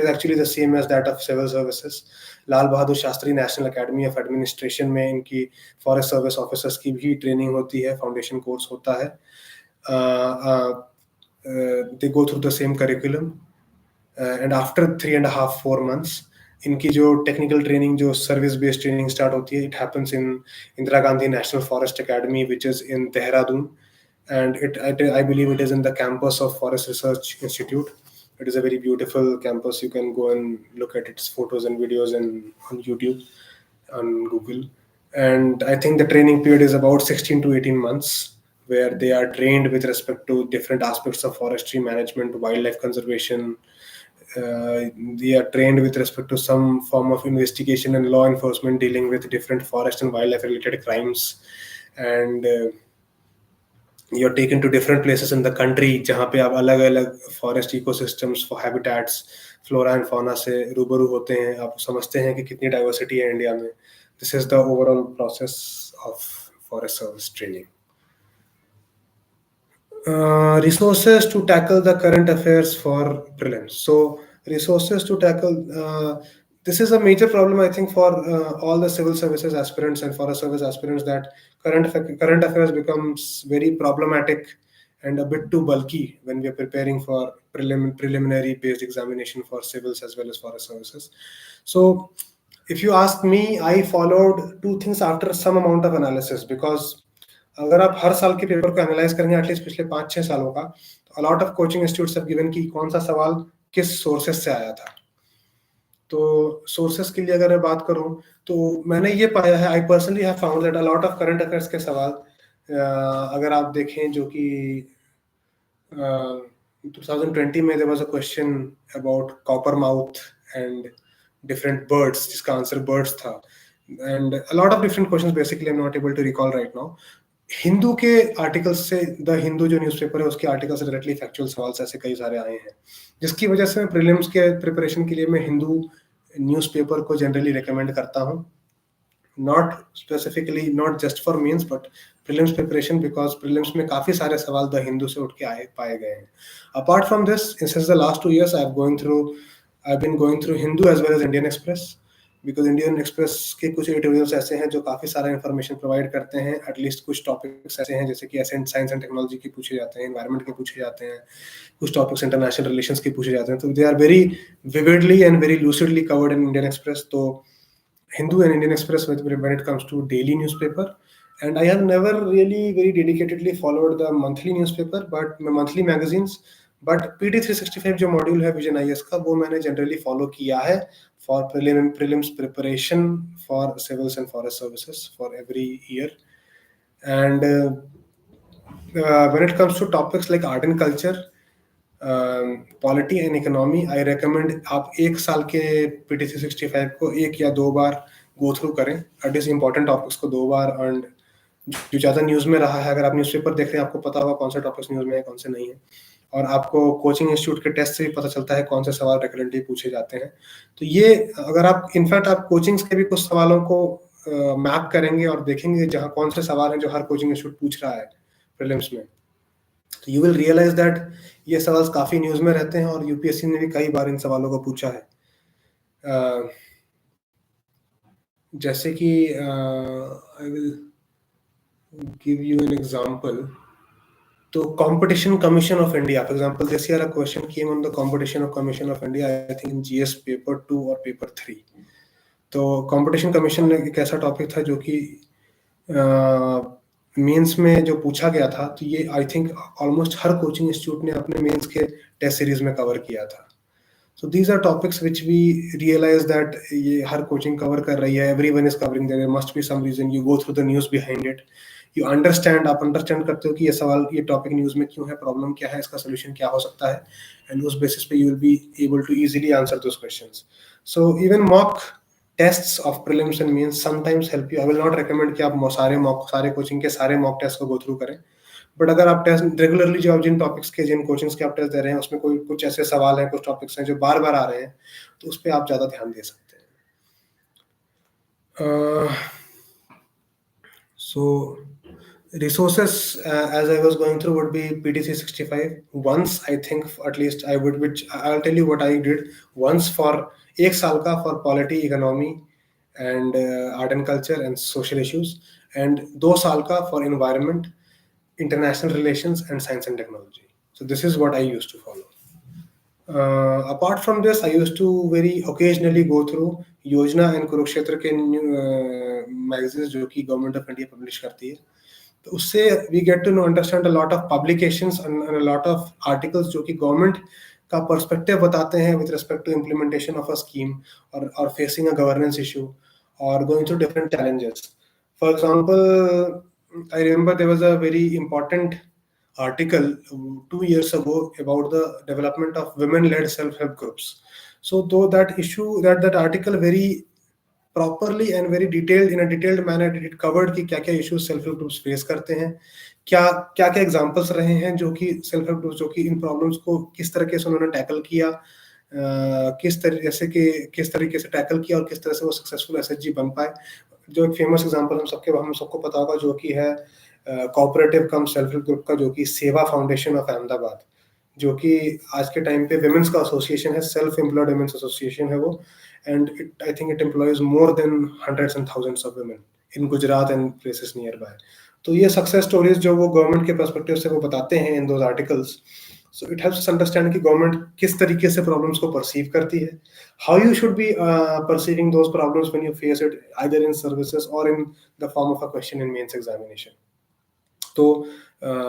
Speaker 1: actually the same as that of civil services. Lal Bahadur Shastri national academy of administration में इनकी forest service officers की भी training होती है, फाउंडेशन कोर्स होता है. They go through the same curriculum, and after 3.5-4 months इनकी जो टेक्निकल ट्रेनिंग, जो सर्विस बेस्ड ट्रेनिंग स्टार्ट होती है, it happens in Indira Gandhi national forest academy which is in Dehradun, and I believe it is in the campus of Forest Research Institute. It is a very beautiful campus. You can go and look at its photos and videos on YouTube, on Google. And I think the training period is about 16 to 18 months, where they are trained with respect to different aspects of forestry management, wildlife conservation. They are trained with respect to some form of investigation and law enforcement dealing with different forest and wildlife related crimes. And you're taken to different places in the country जहाँ पे आप अलग अलग forest ecosystems, for habitats, flora and fauna से रूबरू होते हैं, आप समझते हैं कि कितनी diversity है इंडिया में. This is the overall process of forest service training. Resources to tackle the current affairs for prelims. So resources to tackle, this is a major problem I think for all the civil services aspirants and forest service aspirants, that current affairs becomes very problematic and a bit too bulky when we are preparing for preliminary based examination for civils as well as forest services. So if you ask me, I followed 2 things after some amount of analysis, because अगर आप हर साल के paper को analyse करेंगे at least पिछले 5-6 सालों का, तो a lot of coaching institutes have given कि कौन सा सवाल किस सोर्सेस से आया था. तो सोर्सेस के लिए अगर मैं बात करूं तो मैंने ये पाया है, I personally have found that a lot of current affairs के सवाल अगर आप देखें जो कि 2020 में there was a question about copper mouth and different birds, जिसका आंसर बर्ड्स था, and a lot of different questions. Basically I am not able to recall right now. Hindu के आर्टिकल्स से, द हिंदू जो न्यूज़पेपर है उसके आर्टिकल से directly factual सवाल ऐसे कई सारे आए हैं, जिसकी वजह से प्रीलिम्स के प्रिपरेशन के लिए मैं हिंदू न्यूज़पेपर को जनरली रिकमेंड करता हूं, not specifically, not just for mains but prelims preparation, because prelims में काफी सारे सवाल द हिंदू से उठ के आए पाए गए हैं. Apart from this, since the last 2 years I have been going through Hindu as well as Indian Express, because Indian Express के कुछ एडिटोरियल्स ऐसे हैं जो काफी सारा इंफॉर्मेशन प्रोवाइड करते हैं. एटलीस्ट कुछ टॉपिक्स ऐसे हैं जैसे कि साइंस एंड टेक्नोलॉजी के पूछे जाते हैं, एनवायरनमेंट के पूछे जाते हैं, कुछ टॉपिक्स इंटरनेशनल रिलेशंस के पूछे जाते हैं. तो they are very vividly and very lucidly covered in Indian Express. तो Hindu and Indian Express when it comes to daily newspaper. And I have never really very dedicatedly followed the monthly newspaper, but monthly magazines. But PT365 जो module है vision IAS का, वो मैंने generally follow किया है for prelims preparation for civils and forest services for every year. And when it comes to topics like art and culture, polity and economy, I recommend आप 1 साल के PT365 को 1 या 2 बार गो थ्रू करें, at least important topics को 2 बार. And जो ज़्यादा news में रहा है, अगर आप न्यूज़पेपर देख रहे हैं आपको पता होगा कौन से टॉपिक्स न्यूज़ में है कौन से नहीं है. और आपको कोचिंग इंस्टीट्यूट के टेस्ट से भी पता चलता है कौन से सवाल रेगुलरली पूछे जाते हैं। तो ये अगर आप इनफैक्ट आप कोचिंग्स के भी कुछ सवालों को मैप करेंगे और देखेंगे जहाँ कौन से सवाल हैं जो हर कोचिंग इंस्टीट्यूट पूछ रहा है प्रीलिम्स में, तो यू विल रियलाइज दैट ये सवाल काफी न्यूज में रहते हैं और यूपीएससी ने भी कई बार इन सवालों को पूछा है। जैसे कि I will give you an example. तो competition commission of India, for example this year a question came on the competition commission of India, I think in GS paper 2 और पेपर 3। तो कंपटीशन कमीशन एक ऐसा topic था जो कि mains में जो पूछा गया था, तो ये I think almost her coaching institute ने अपने मेंस के टेस्ट सीरीज में कवर किया था। So these are topics which we realize that ये हर कोचिंग कवर कर रही है, everyone is covering, there must be some reason, you go through the news behind it, you understand, आप understand करते हो कि ये सवाल, ये टॉपिक न्यूज में क्यों है, प्रॉब्लम क्या है, इसका सोल्यूशन क्या हो सकता है, एंड उस बेसिस पे you will be able to easily answer those questions. So even mock tests of prelims and means sometimes help you. I will not recommend कि आप सारे कोचिंग के सारे मॉक टेस्ट को गो थ्रू करें, but अगर आप टेस्ट रेगुलरली जो आप जिन टॉपिक्स के जिन कोचिंग्स के आप टेस्ट दे रहे हैं उसमें कोई कुछ ऐसे सवाल हैं, कुछ टॉपिक्स हैं जो बार बार आ रहे हैं, तो उस पर आप ज्यादा ध्यान दे सकते हैं। सो resources as I was going through would be PT365. Once I think at least I would, which I'll tell you what I did once for एक साल का for polity, economy and art and culture and social issues, and 2 साल का for environment, international relations and science and technology. So this is what I used to follow. Apart from this, I used to very occasionally go through योजना and Kurukshetra के magazines जो कि government of India publish करती है, तो उससे we get to know, understand a lot of publications and a lot of articles जो कि गवर्नमेंट का पर्सपेक्टिव बताते हैं with respect to implementation of a scheme or facing a governance issue or going through different challenges. For example, I remember there was a very important article 2 years ago about the development of women-led self-help groups. So though that issue, that article very properly and very detailed, in a detailed manner, it covered कि क्या क्या issues self help groups face करते हैं, क्या क्या examples रहे हैं जो कि self help groups जो कि इन problems को किस तरीके से उन्होंने tackle किया, किस तरीके से tackle किया और किस तरह से वो successful SHG बन पाए। जो एक famous example हम सबको पता होगा जो कि है cooperative कम self help group का, जो कि सेवा फाउंडेशन ऑफ अहमदाबाद, जो कि आज के टाइम पे विमेंस का एसोसिएशन है, सेल्फ एम्प्लॉयड विमेंस एसोसिएशन है वो, and I think it employs more than hundreds and thousands of women in Gujarat and places nearby. तो ये सक्सेस स्टोरीज जो वो गवर्नमेंट के पर्सपेक्टिव से वो बताते हैं in those articles, so it helps us understand कि गवर्नमेंट किस तरीके से प्रॉब्लम्स को परसीव करती है, how you should be perceiving those problems when you face it either in services और in the form of a question in mains examination. तो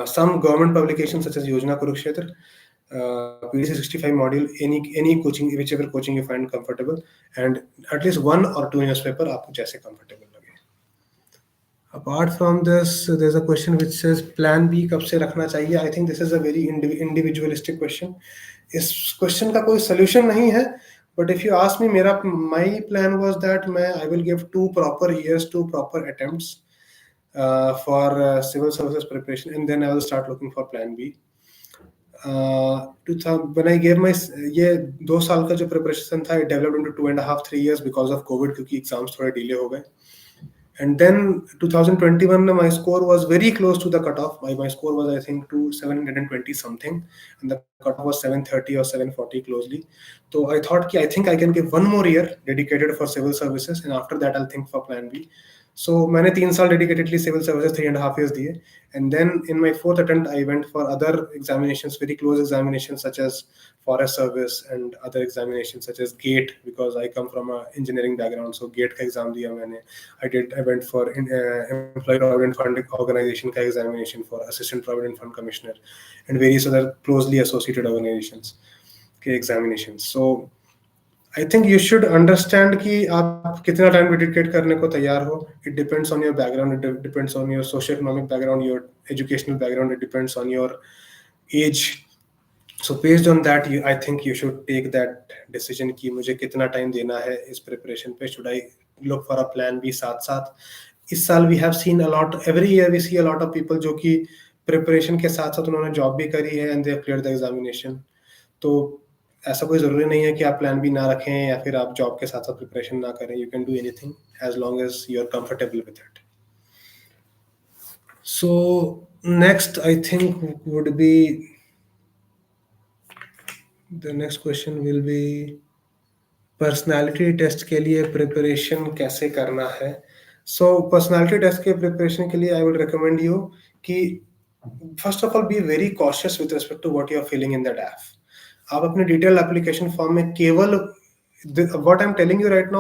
Speaker 1: some government publications such as Yojana Kurukshetra, PT365 module, any coaching, whichever coaching you find comfortable, and at least 1 or 2 newspaper आपको जैसे comfortable लगे. Apart from this, there's a question which says plan B कब से रखना चाहिए. I think this is a very individualistic question. इस question का कोई solution नहीं है, but if you ask me, my plan was that I will give 2 proper years, 2 proper attempts for civil services preparation, and then I will start looking for plan B. When I gave my ये 2 साल का जो preparation था, it developed into 2.5-3 years because of COVID, क्योंकि exams थोड़े delay हो गए. And then 2021 my score was very close to the cutoff. My score was I think 720 something, and the cutoff was 730 or 740 closely. So I thought I think I can give 1 more year dedicated for civil services, and after that I'll think for plan B. So मैंने 3 साल dedicatedly civil services 3.5 years दिए, and then in my 4th attempt I went for other examinations, very close examinations such as forest service and other examinations such as GATE, because I come from a engineering background, so GATE का exam दिया मैंने. I went for Employee Provident Fund Organization का examination for Assistant Provident Fund Commissioner and various other closely associated organizations के examinations. So I think you should understand कि आप कितना time dedicate करने को तैयार हो. It depends on your background, it depends on your socio-economic background, your educational background, it depends on your age. So based on that, I think you should take that decision कि मुझे कितना time देना है इस preparation पे. Should I look for a plan B साथ साथ? इस साल we have seen a lot, every year we see a lot of people जो कि प्रिपरेशन के साथ-साथ उन्होंने जॉब भी करी है and they have cleared the examination. तो ऐसा कोई ज़रूरी नहीं है कि आप प्लान बी ना रखें या फिर आप जॉब के साथ-साथ प्रिपरेशन ना करें। You can do anything as long as you are comfortable with it. So next I think would be the next question will be personality test के लिए प्रिपरेशन कैसे करना है? सो पर्सनैलिटी टेस्ट के प्रिपरेशन के लिए आई वुड रिकमेंड यू कि first of all be very cautious with respect to what you are filling in the DAF. आप अपने डिटेल एप्लीकेशन फॉर्म में केवल what I'm telling you right now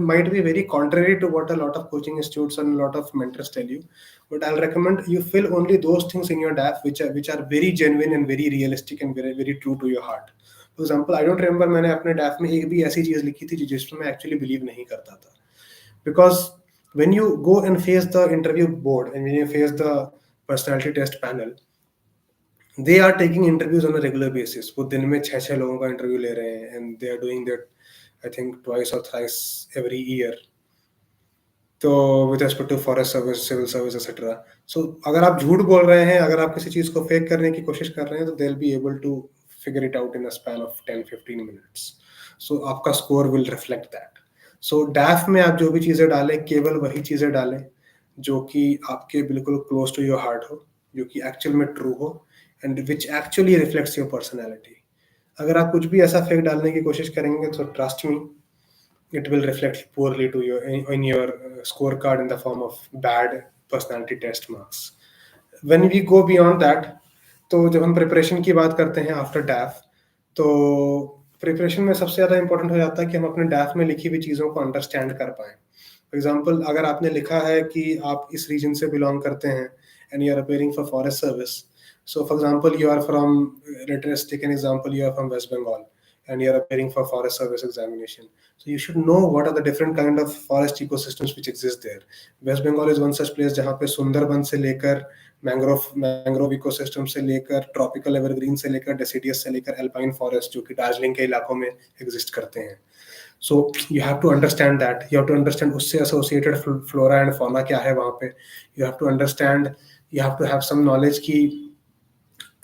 Speaker 1: might be very contrary to what a lot of coaching institutes and a lot of mentors tell you, but I'll recommend you fill only those things in your DAF which are very genuine and very realistic and very very true to your heart. For example, I don't remember मैंने अपने DAF में एक भी ऐसी चीज लिखी थी जिसमें मैं actually believe नहीं करता था, because when you go and face the interview board and when you face the personality test panel, they are taking interviews on a regular basis. वो दिन में 6 लोगों का इंटरव्यू ले रहे हैं and they are doing that I think twice or thrice every year. तो with respect to forest service, civil service, etc. So अगर आप झूठ बोल रहे हैं, अगर आप किसी चीज को फेक करने की कोशिश कर रहे हैं, तो they'll be able to figure it out in a span of 10-15 minutes. So आपका score will reflect that. So DAF में आप जो भी चीजें डालें, केवल वही चीजें डालें जो कि आपके बिल्कुल close to your heart हो, जो कि actual में true हो, and which actually reflects your personality. अगर आप कुछ भी ऐसा फेक डालने की कोशिश करेंगे तो trust me, it will reflect poorly to your in your scorecard in the form of bad personality test marks. When we go beyond that, तो जब हम प्रिपरेशन की बात करते हैं आफ्टर डैफ, तो प्रिपरेशन में सबसे ज़्यादा इंपॉर्टेंट हो जाता है कि हम अपने डैफ में लिखी हुई चीज़ों को अंडरस्टैंड कर पाएँ। फॉर एग्जांपल, अगर आपने लिखा है कि आप इस रीजन से बिलोंग करते हैं and you are appearing for forest service, so for example you are from, let us take an example, you are from West Bengal and you are appearing for forest service examination, so you should know what are the different kind of forest ecosystems which exist there. West Bengal is one such place जहाँ पे सुंदरबन से लेकर mangrove ecosystem से लेकर tropical evergreen से लेकर deciduous से लेकर एल्पाइन फॉरेस्ट जो कि दार्जिलिंग के इलाकों में एग्जिस्ट करते हैं. So you have to understand that. You have to understand उससे associated flora and fauna क्या है वहाँ पे. You have to understand, you have to have some knowledge कि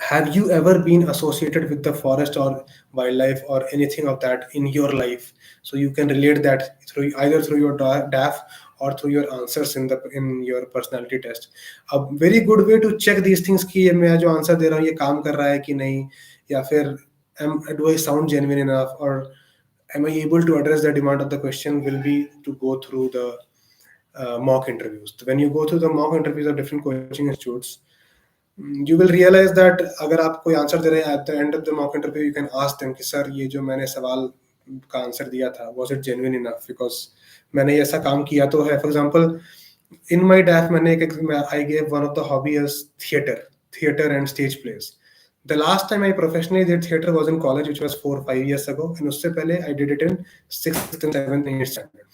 Speaker 1: have you ever been associated with the forest or wildlife or anything of that in your life, so you can relate that through either through your DAF or through your answers in your personality test. A very good way to check these things कि मैं जो answer दे रहा हूँ ये काम कर रहा है कि नहीं, या फिर do I sound genuine enough, or am I able to address the demand of the question, will be to go through the mock interviews. When you go through the mock interviews of different coaching institutes, you will realize that अगर आप कोई answer दे रहे हैं, at the end of the mock interview you can ask them कि sir ये जो मैंने सवाल का आंसर दिया था was it genuine enough, because मैंने ऐसा काम किया तो है. For example, in my DAF मैंने I gave one of the hobby as theater and stage plays. The last time I professionally did theater was in college, which was 4-5 years ago, and उससे पहले I did it in 6th and 7th, 8th standard.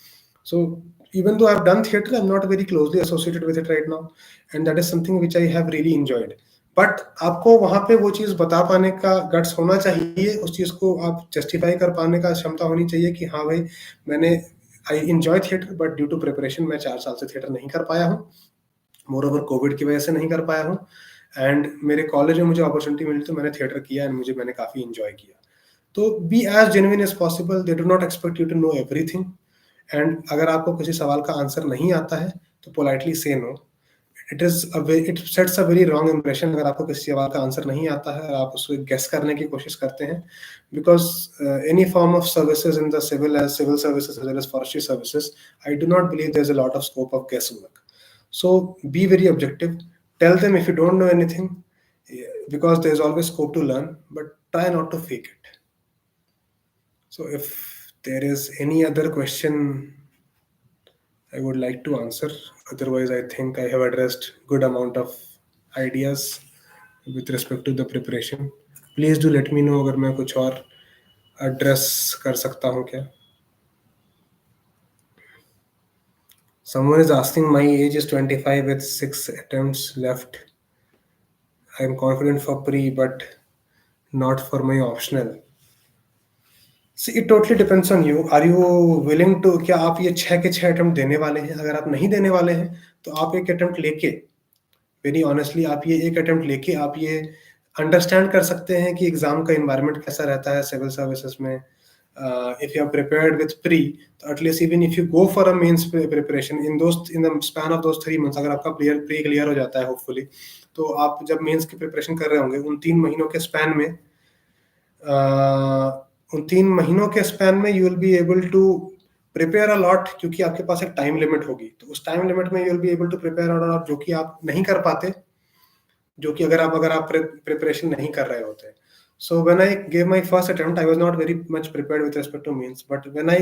Speaker 1: So even though I've done theater, I'm not very closely associated with it right now, and that is something which I have really enjoyed. But आपको वहाँ पे वो चीज़ बता पाने का guts होना चाहिए, उस चीज़ को आप जस्टिफाई कर पाने का क्षमता होनी चाहिए कि हाँ भाई मैंने I enjoy theatre, but due to preparation मैं 4 साल से थिएटर नहीं कर पाया हूँ, मोर ओवर कोविड की वजह से नहीं कर पाया हूँ, एंड मेरे कॉलेज में मुझे अपॉर्चुनिटी मिली तो मैंने थिएटर किया एंड मैंने काफ़ी इंजॉय किया. तो be as genuine as possible, they do not expect you to know everything, and अगर आपको किसी सवाल का आंसर नहीं आता है तो पोलाइटली से no. It sets a very wrong impression अगर आपको किसी सवाल का आंसर नहीं आता है और आप उसको गेस करने की कोशिश करते हैं, because any form of services in the civil services as well as forestry services, I do not believe there is a lot of scope of guess work. So be very objective, tell them if you don't know anything, because there is always scope to learn, but try not to fake it. So if there is any other question I would like to answer, otherwise I think I have addressed good amount of ideas with respect to the preparation. Please do let me know अगर मैं कुछ और address कर सकता हूँ क्या. Someone is asking, my age is 25 with 6 attempts left. I am confident for pre but not for my optional. See, it totally depends on you. Are you willing to, क्या आप ये 6 के 6 अटेम्प्ट देने वाले हैं? अगर आप नहीं देने वाले हैं तो आप एक अटेम्प्ट लेके वेरी ऑनेस्टली आप ये एक अटेम्प्ट लेके आप ये अंडरस्टैंड कर सकते हैं कि एग्जाम का इन्वायरमेंट कैसा रहता है सिविल सर्विसेज में. If you are prepared with pre, तो at least even if you go for a mains preparation in the span of those 3 months, अगर आपका प्री क्लियर हो जाता है होपफुली, तो आप जब मेंस की प्रिपरेशन कर रहे होंगे उन 3 महीनों के स्पैन में, you will be able to prepare a lot, क्योंकि आपके पास एक टाइम लिमिट होगी. तो उस टाइम लिमिट में you will be able to prepare a lot, जो कि आप नहीं कर पाते, जो कि अगर आप प्रिपरेशन नहीं कर रहे होते. So when I gave my first attempt, I was not very much prepared with respect to means, but when I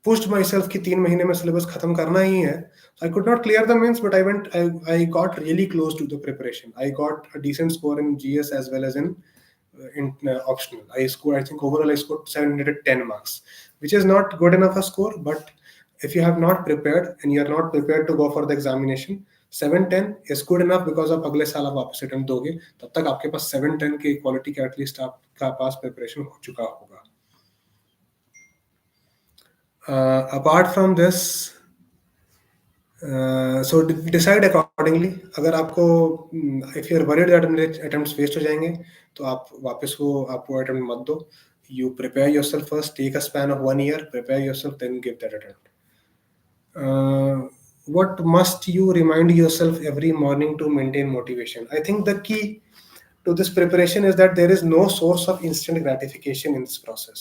Speaker 1: pushed myself कि 3 महीने में सिलेबस खत्म करना ही है, I could not clear the mains, but I got really close to the preparation. I got a decent score in GS as well as in optional. I think overall I scored 710 marks, which is not good enough a score, but if you have not prepared and you are not prepared to go for the examination, 710 is good enough, because आप अगले साल आप वापस attempt दोगे, तब तक आपके पास 710 के क्वालिटी का एटलीस्ट आपका पास प्रिपरेशन हो चुका होगा. Apart from this, so decide accordingly. अगर आपको if you are worried that मेरे अटेम्प्ट्स वेस्ट हो जाएंगे, तो आप वापस आपको अटेम्प्ट मत दो. You prepare yourself first, take a span of 1 year, prepare yourself, then give that attempt. What must you remind yourself every morning to maintain motivation? I think the key to this preparation is that there is no source of instant gratification in this process.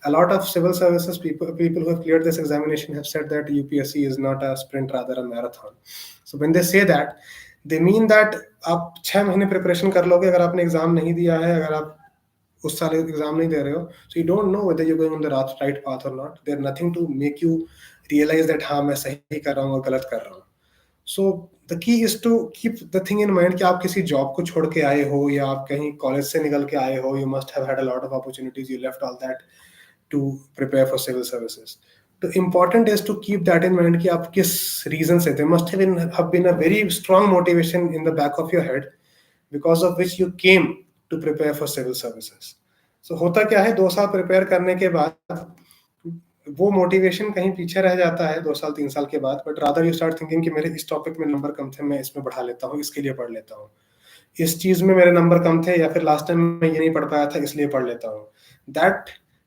Speaker 1: A lot of civil services people who have cleared this examination have said that UPSC is not a sprint, rather a marathon. So when they say that, they mean that आप 6 महीने preparation कर लोगे, अगर आपने exam नहीं दिया है, अगर आप उस साल एग्जाम नहीं दे रहे हो, so you don't know whether you're going on the right path or not. There's nothing to make you realize that हाँ मैं सही कर रहा हूँ और गलत कर रहा हूँ. So the key is to keep the thing in mind कि आप किसी जॉब को छोड़ के आए हो, या आप कहीं कॉलेज से निकल के आए हो, you must have had a lot of opportunities, you left all that to prepare for civil services. So important is to keep that in mind कि आप किस reason से, there must have been a very strong motivation in the back of your head because of which you came to prepare for civil services. So होता क्या है, 2 साल prepare करने के बाद वो मोटिवेशन कहीं पीछे रह जाता है 2 साल 3 साल के बाद, but rather you start thinking कि मेरे इस टॉपिक में नंबर कम थे, मैं इसमें बढ़ा लेता हूँ, इसके लिए पढ़ लेता हूँ. इस चीज में मेरे नंबर कम थे, या फिर लास्ट टाइम मैं ये नहीं पढ़ पाया था, इसलिए पढ़ लेता हूँ. That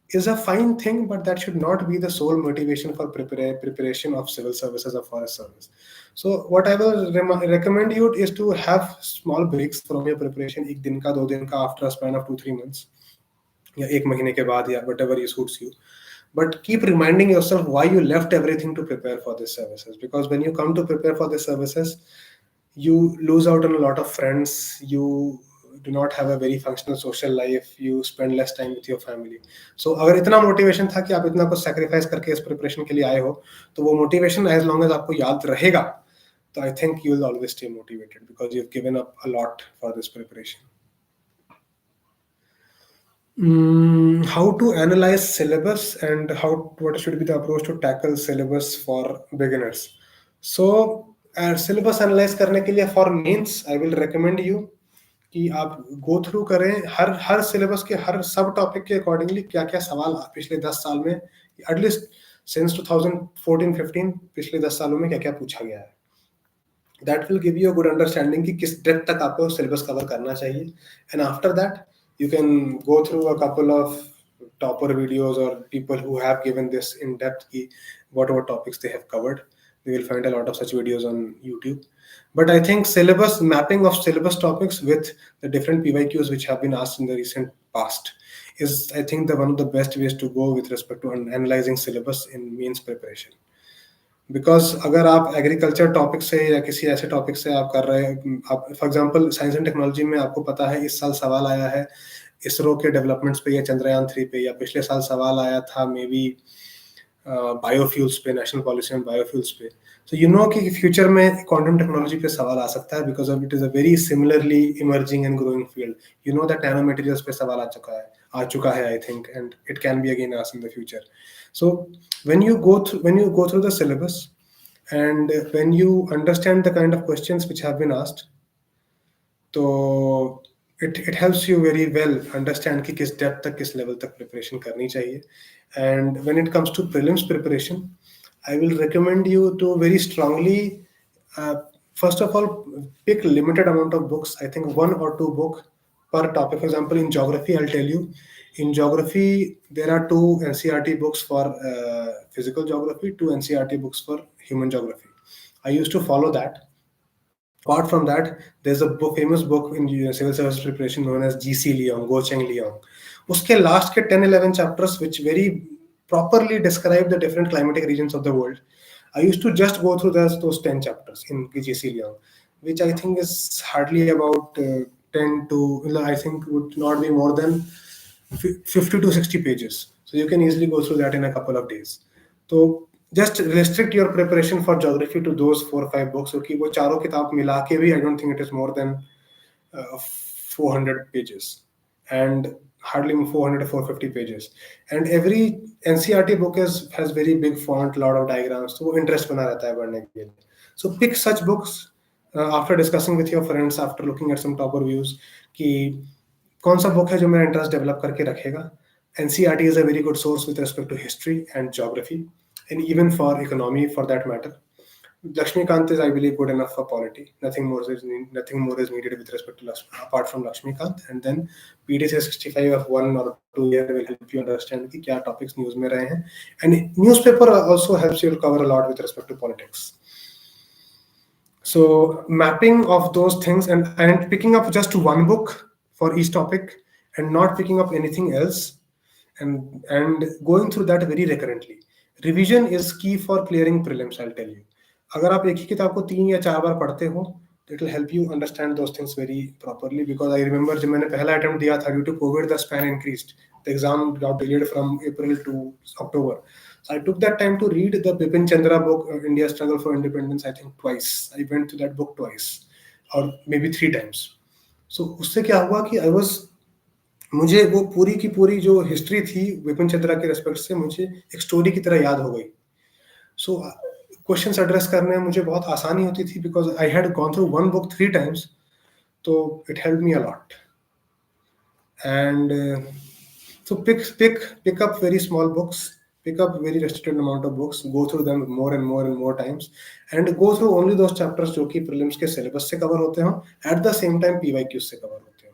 Speaker 1: is a fine thing, but that should not be the sole motivation for preparation of civil services or forest service. So what I will recommend you is to have small breaks from your preparation, 1 दिन का 2 दिन का, after a span of 2-3 months, या 1 महीने के बाद, या whatever suits you. But keep reminding yourself why you left everything to prepare for these services, because when you come to prepare for these services, you lose out on a lot of friends, you do not have a very functional social life, you spend less time with your family. So अगर इतना motivation था कि आप इतना कुछ sacrifice करके इस preparation के लिए आए हो, तो वो मोटिवेशन एज लॉन्ग एज आपको याद रहेगा, तो I think you will always stay motivated, because you have given up a lot for this preparation. How to analyze syllabus and what should be the approach to tackle syllabus for beginners. So syllabus analyze करने के लिए for mains I will recommend you कि आप go through करें हर syllabus के हर सब topic के accordingly क्या क्या सवाल पिछले 10 साल में, एटलीस्ट सिंस 2014-15 पिछले 10 सालों में क्या क्या पूछा गया है. That will give you a good understanding कि किस डेप्थ तक आपको सिलेबस कवर करना चाहिए. And after that you can go through a couple of topper videos or people who have given this in depth ki whatever topics they have covered. You will find a lot of such videos on YouTube. But I think syllabus mapping of syllabus topics with the different PYQs which have been asked in the recent past is, I think, one of the best ways to go with respect to analyzing syllabus in means preparation. Because अगर आप agriculture topic से या किसी ऐसे topic से आप कर रहे हैं, आप for example science and technology में आपको पता है इस साल सवाल आया है इसरो के डेवलपमेंट्स पे या चंद्रयान 3 पे, या पिछले साल सवाल आया था मे बी बायोफ्यूल्स पे, नेशनल पॉलिसी ऑन बायोफ्यूल्स पे. सो यू नो कि फ्यूचर में क्वांटम टेक्नोलॉजी पे सवाल आ सकता है, because of it is a very similarly emerging and growing field. You know that nano materials पे सवाल आ चुका है I think, and it can be again asked in the future. So when you go through the syllabus and when you understand the kind of questions which have been asked, so it helps you very well understand कि किस depth तक किस level तक preparation करनी चाहिए. And when it comes to prelims preparation, I will recommend you to very strongly First of all, pick limited amount of books. I think one or two book per topic. For example, in geography, I'll tell you, in geography there are two NCRT books for physical geography, two NCRT books for human geography. I used to follow that. Apart from that, there's a book, famous book in civil service preparation known as GC Leong, Go Cheng Leong. उसके last के 10-11 chapters which very properly describe the different climatic regions of the world. I used to just go through those 10 chapters in GC Leong, which I think is hardly about 10 to, I think would not be more than 50 to 60 pages. So you can easily go through that in a couple of days. So just restrict your preparation for geography to those 4 or 5 books. क्योंकि वो चारों किताब मिला के भी I don't think it is more than 400 pages, and hardly 400 to 450 pages. And every NCRT book has very big font, lot of diagrams, तो वो interest बना रहता है पढ़ने के लिए. So pick such books after discussing with your friends, after looking at some top reviews, कि कौन सा book है जो मेरा interest develop करके रखेगा. NCRT is a very good source with respect to history and geography, and even for economy for that matter. Lakshmikant is, I believe, good enough for polity. Nothing more is needed with respect to apart from Lakshmikant. And then PD 365 of 1 or 2 year will help you understand कि क्या topics news में रहे हैं. And newspaper also helps you to cover a lot with respect to politics. So mapping of those things and picking up just one book for each topic and not picking up anything else, and going through that very recurrently. Revision is key for clearing prelims, I'll tell you. अगर आप एक ही किताब को 3 या 4 बार पढ़ते हो, it will help you understand those things very properly. Because I remember जब मैंने पहला attempt दिया था, due to COVID the span increased. The exam got delayed from April to October. So I took that time to read the Bipin Chandra book, India's Struggle for Independence, I think twice. I went to that book twice or maybe 3 times. So उससे क्या हुआ कि मुझे वो पूरी की पूरी जो हिस्ट्री थी विपिन चंद्रा के रेस्पेक्ट से मुझे एक स्टोरी की तरह याद हो गई. सो क्वेश्चंस एड्रेस करने में मुझे बहुत आसानी होती थी because I had gone through one book 3 times. तो it help me a lot. And so pick up very small books, pick up very restricted amount of books, go through them more and more times, and go through only those chapters जो कि prelims के syllabus से cover होते हो, at the same time PYQs से cover होते हो.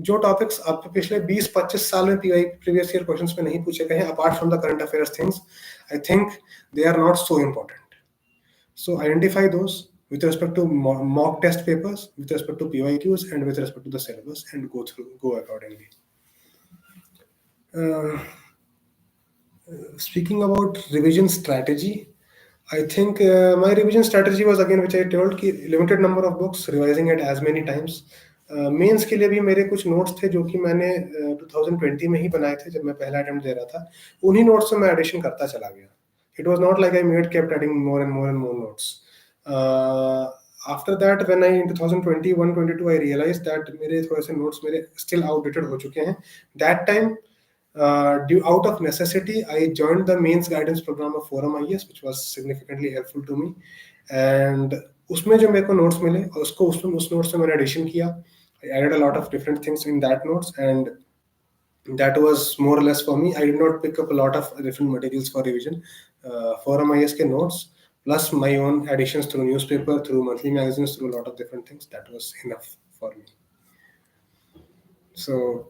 Speaker 1: जो टॉपिक्स आप पिछले 20-25 साल में प्रीवियस ईयर क्वेश्चंस में नहीं पूछे गए हैं, apart from the current affairs things, I think they are not so important. So identify those with respect to mock test papers, with respect to PYQs, and with respect to the syllabus, and go accordingly. Speaking about revision strategy, I think my revision strategy was again, which I told, कि limited number of books, revising it as many times. Mains के लिए भी मेरे कुछ notes थे जो कि मैंने 2020 में ही बनाए थे जब मैं पहला अटेम्प्ट दे रहा था. उन्हीं नोट्स से मैं एडिशन करता चला गया. It was not like I kept adding more and more notes. After that, when I in 2021-22 I realized that मेरे थोड़े से नोट्स मेरे still outdated हो चुके हैं. That time, due out of necessity, I joined the mains guidance program of Forum IAS, which was significantly helpful to me. And उसमें जो मेरे को नोट्स मिले उसको उस नोट्स से मैंने एडिशन किया. I added a lot of different things in that notes, and that was more or less for me. I did not pick up a lot of different materials for revision. Forum IAS ke notes plus my own additions through newspaper, through monthly magazines, through a lot of different things. That was enough for me. So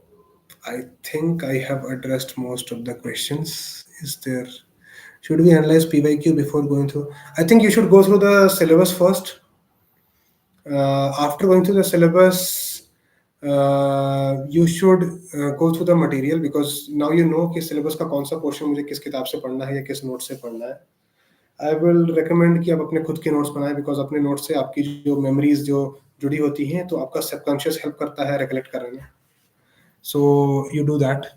Speaker 1: I think I have addressed most of the questions. Should we analyze PYQ before going through? I think you should go through the syllabus first. After going through the syllabus, you should go through the material, because now you know कि syllabus का कौन सा portion मुझे किस किताब से पढ़ना है या किस नोट से पढ़ना है. I will recommend कि आप अपने खुद के नोट्स बनाएं, because अपने नोट्स से आपकी जो memories जो जुड़ी होती हैं तो आपका subconscious help करता है recollect करने में. So you do that.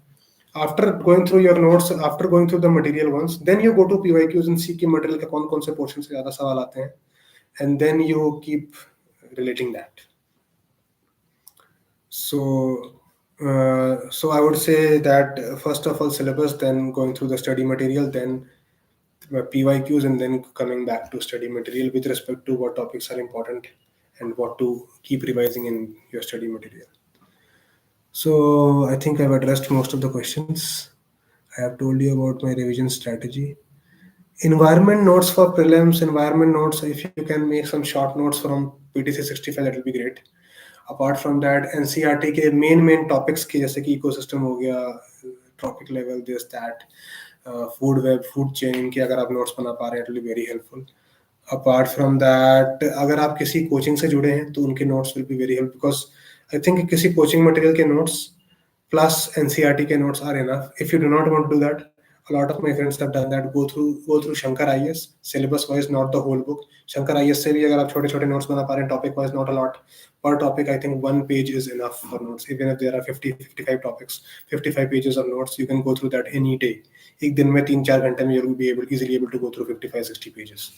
Speaker 1: After going through your notes, after going through the material once, then you go to PYQs and see कि material के कौन कौन से portion से ज़्यादा सवाल आते हैं, and then you keep relating that. So I would say that first of all syllabus, then going through the study material, then PYQs, and then coming back to study material with respect to what topics are important and what to keep revising in your study material. So I think I've addressed most of the questions. I have told you about my revision strategy. Environment notes for prelims, environment notes, if you can make some short notes from PTC 65, that will be great. Apart from that, NCERT के main topics के जैसे कि ecosystem हो गया, trophic level, this that, food web, food chain के अगर आप notes बना पा रहे हैं, it will be very helpful. Apart from that, अगर आप किसी कोचिंग से जुड़े हैं तो उनके notes will be very help, because I think किसी कोचिंग मटेरियल के नोट्स plus NCERT के notes are enough. If you do not want to do that, a lot of my friends have done that. Go through Shankar IS, syllabus wise, not the whole book. Shankar IS से भी अगर आप छोटे-छोटे notes बना पा रहे हैं, topic wise not a lot. Per topic, I think 1 page is enough for notes. Even if there are 55 topics, 55 pages of notes, you can go through that any day. एक दिन में 3-4 घंटे में you will be easily able to go through 55-60 pages.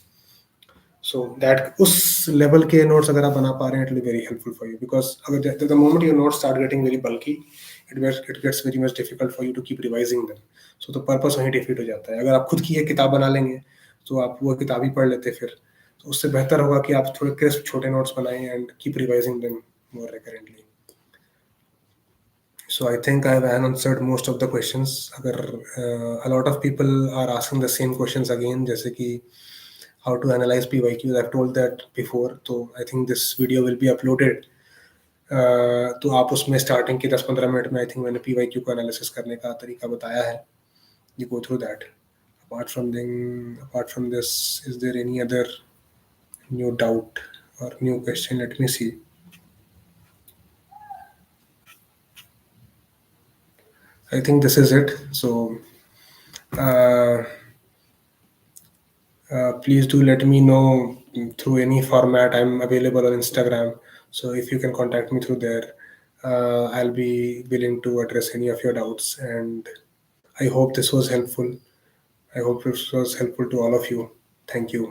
Speaker 1: So that उस level के notes अगर आप बना पा रहे हैं, it will be very helpful for you, because अगर the moment your notes start getting very bulky, it gets very much difficult for you to keep revising them. So the purpose वहीं defeat हो जाता है. अगर आप खुद की एक किताब बना लेंगे तो आप वो किताब ही पढ़ लेते फिर, तो उससे बेहतर होगा कि आप थोड़े crisp छोटे notes बनाएं and keep revising them more recurrently. So I think I've answered most of the questions. अगर a lot of people are asking the same questions again, जैसे कि how to analyze PYQs, I've told that before, so I think this video will be uploaded. तो आप उसमें starting के 10-15 minute में I think मैंने PYQ को analysis करने का तरीका बताया है. You go through that. Apart from this, is there any other new doubt or new question? Let me see. I think this is it. So please do let me know through any format. I'm available on Instagram, so if you can contact me through there, I'll be willing to address any of your doubts. And I hope this was helpful. I hope this was helpful to all of you. Thank you.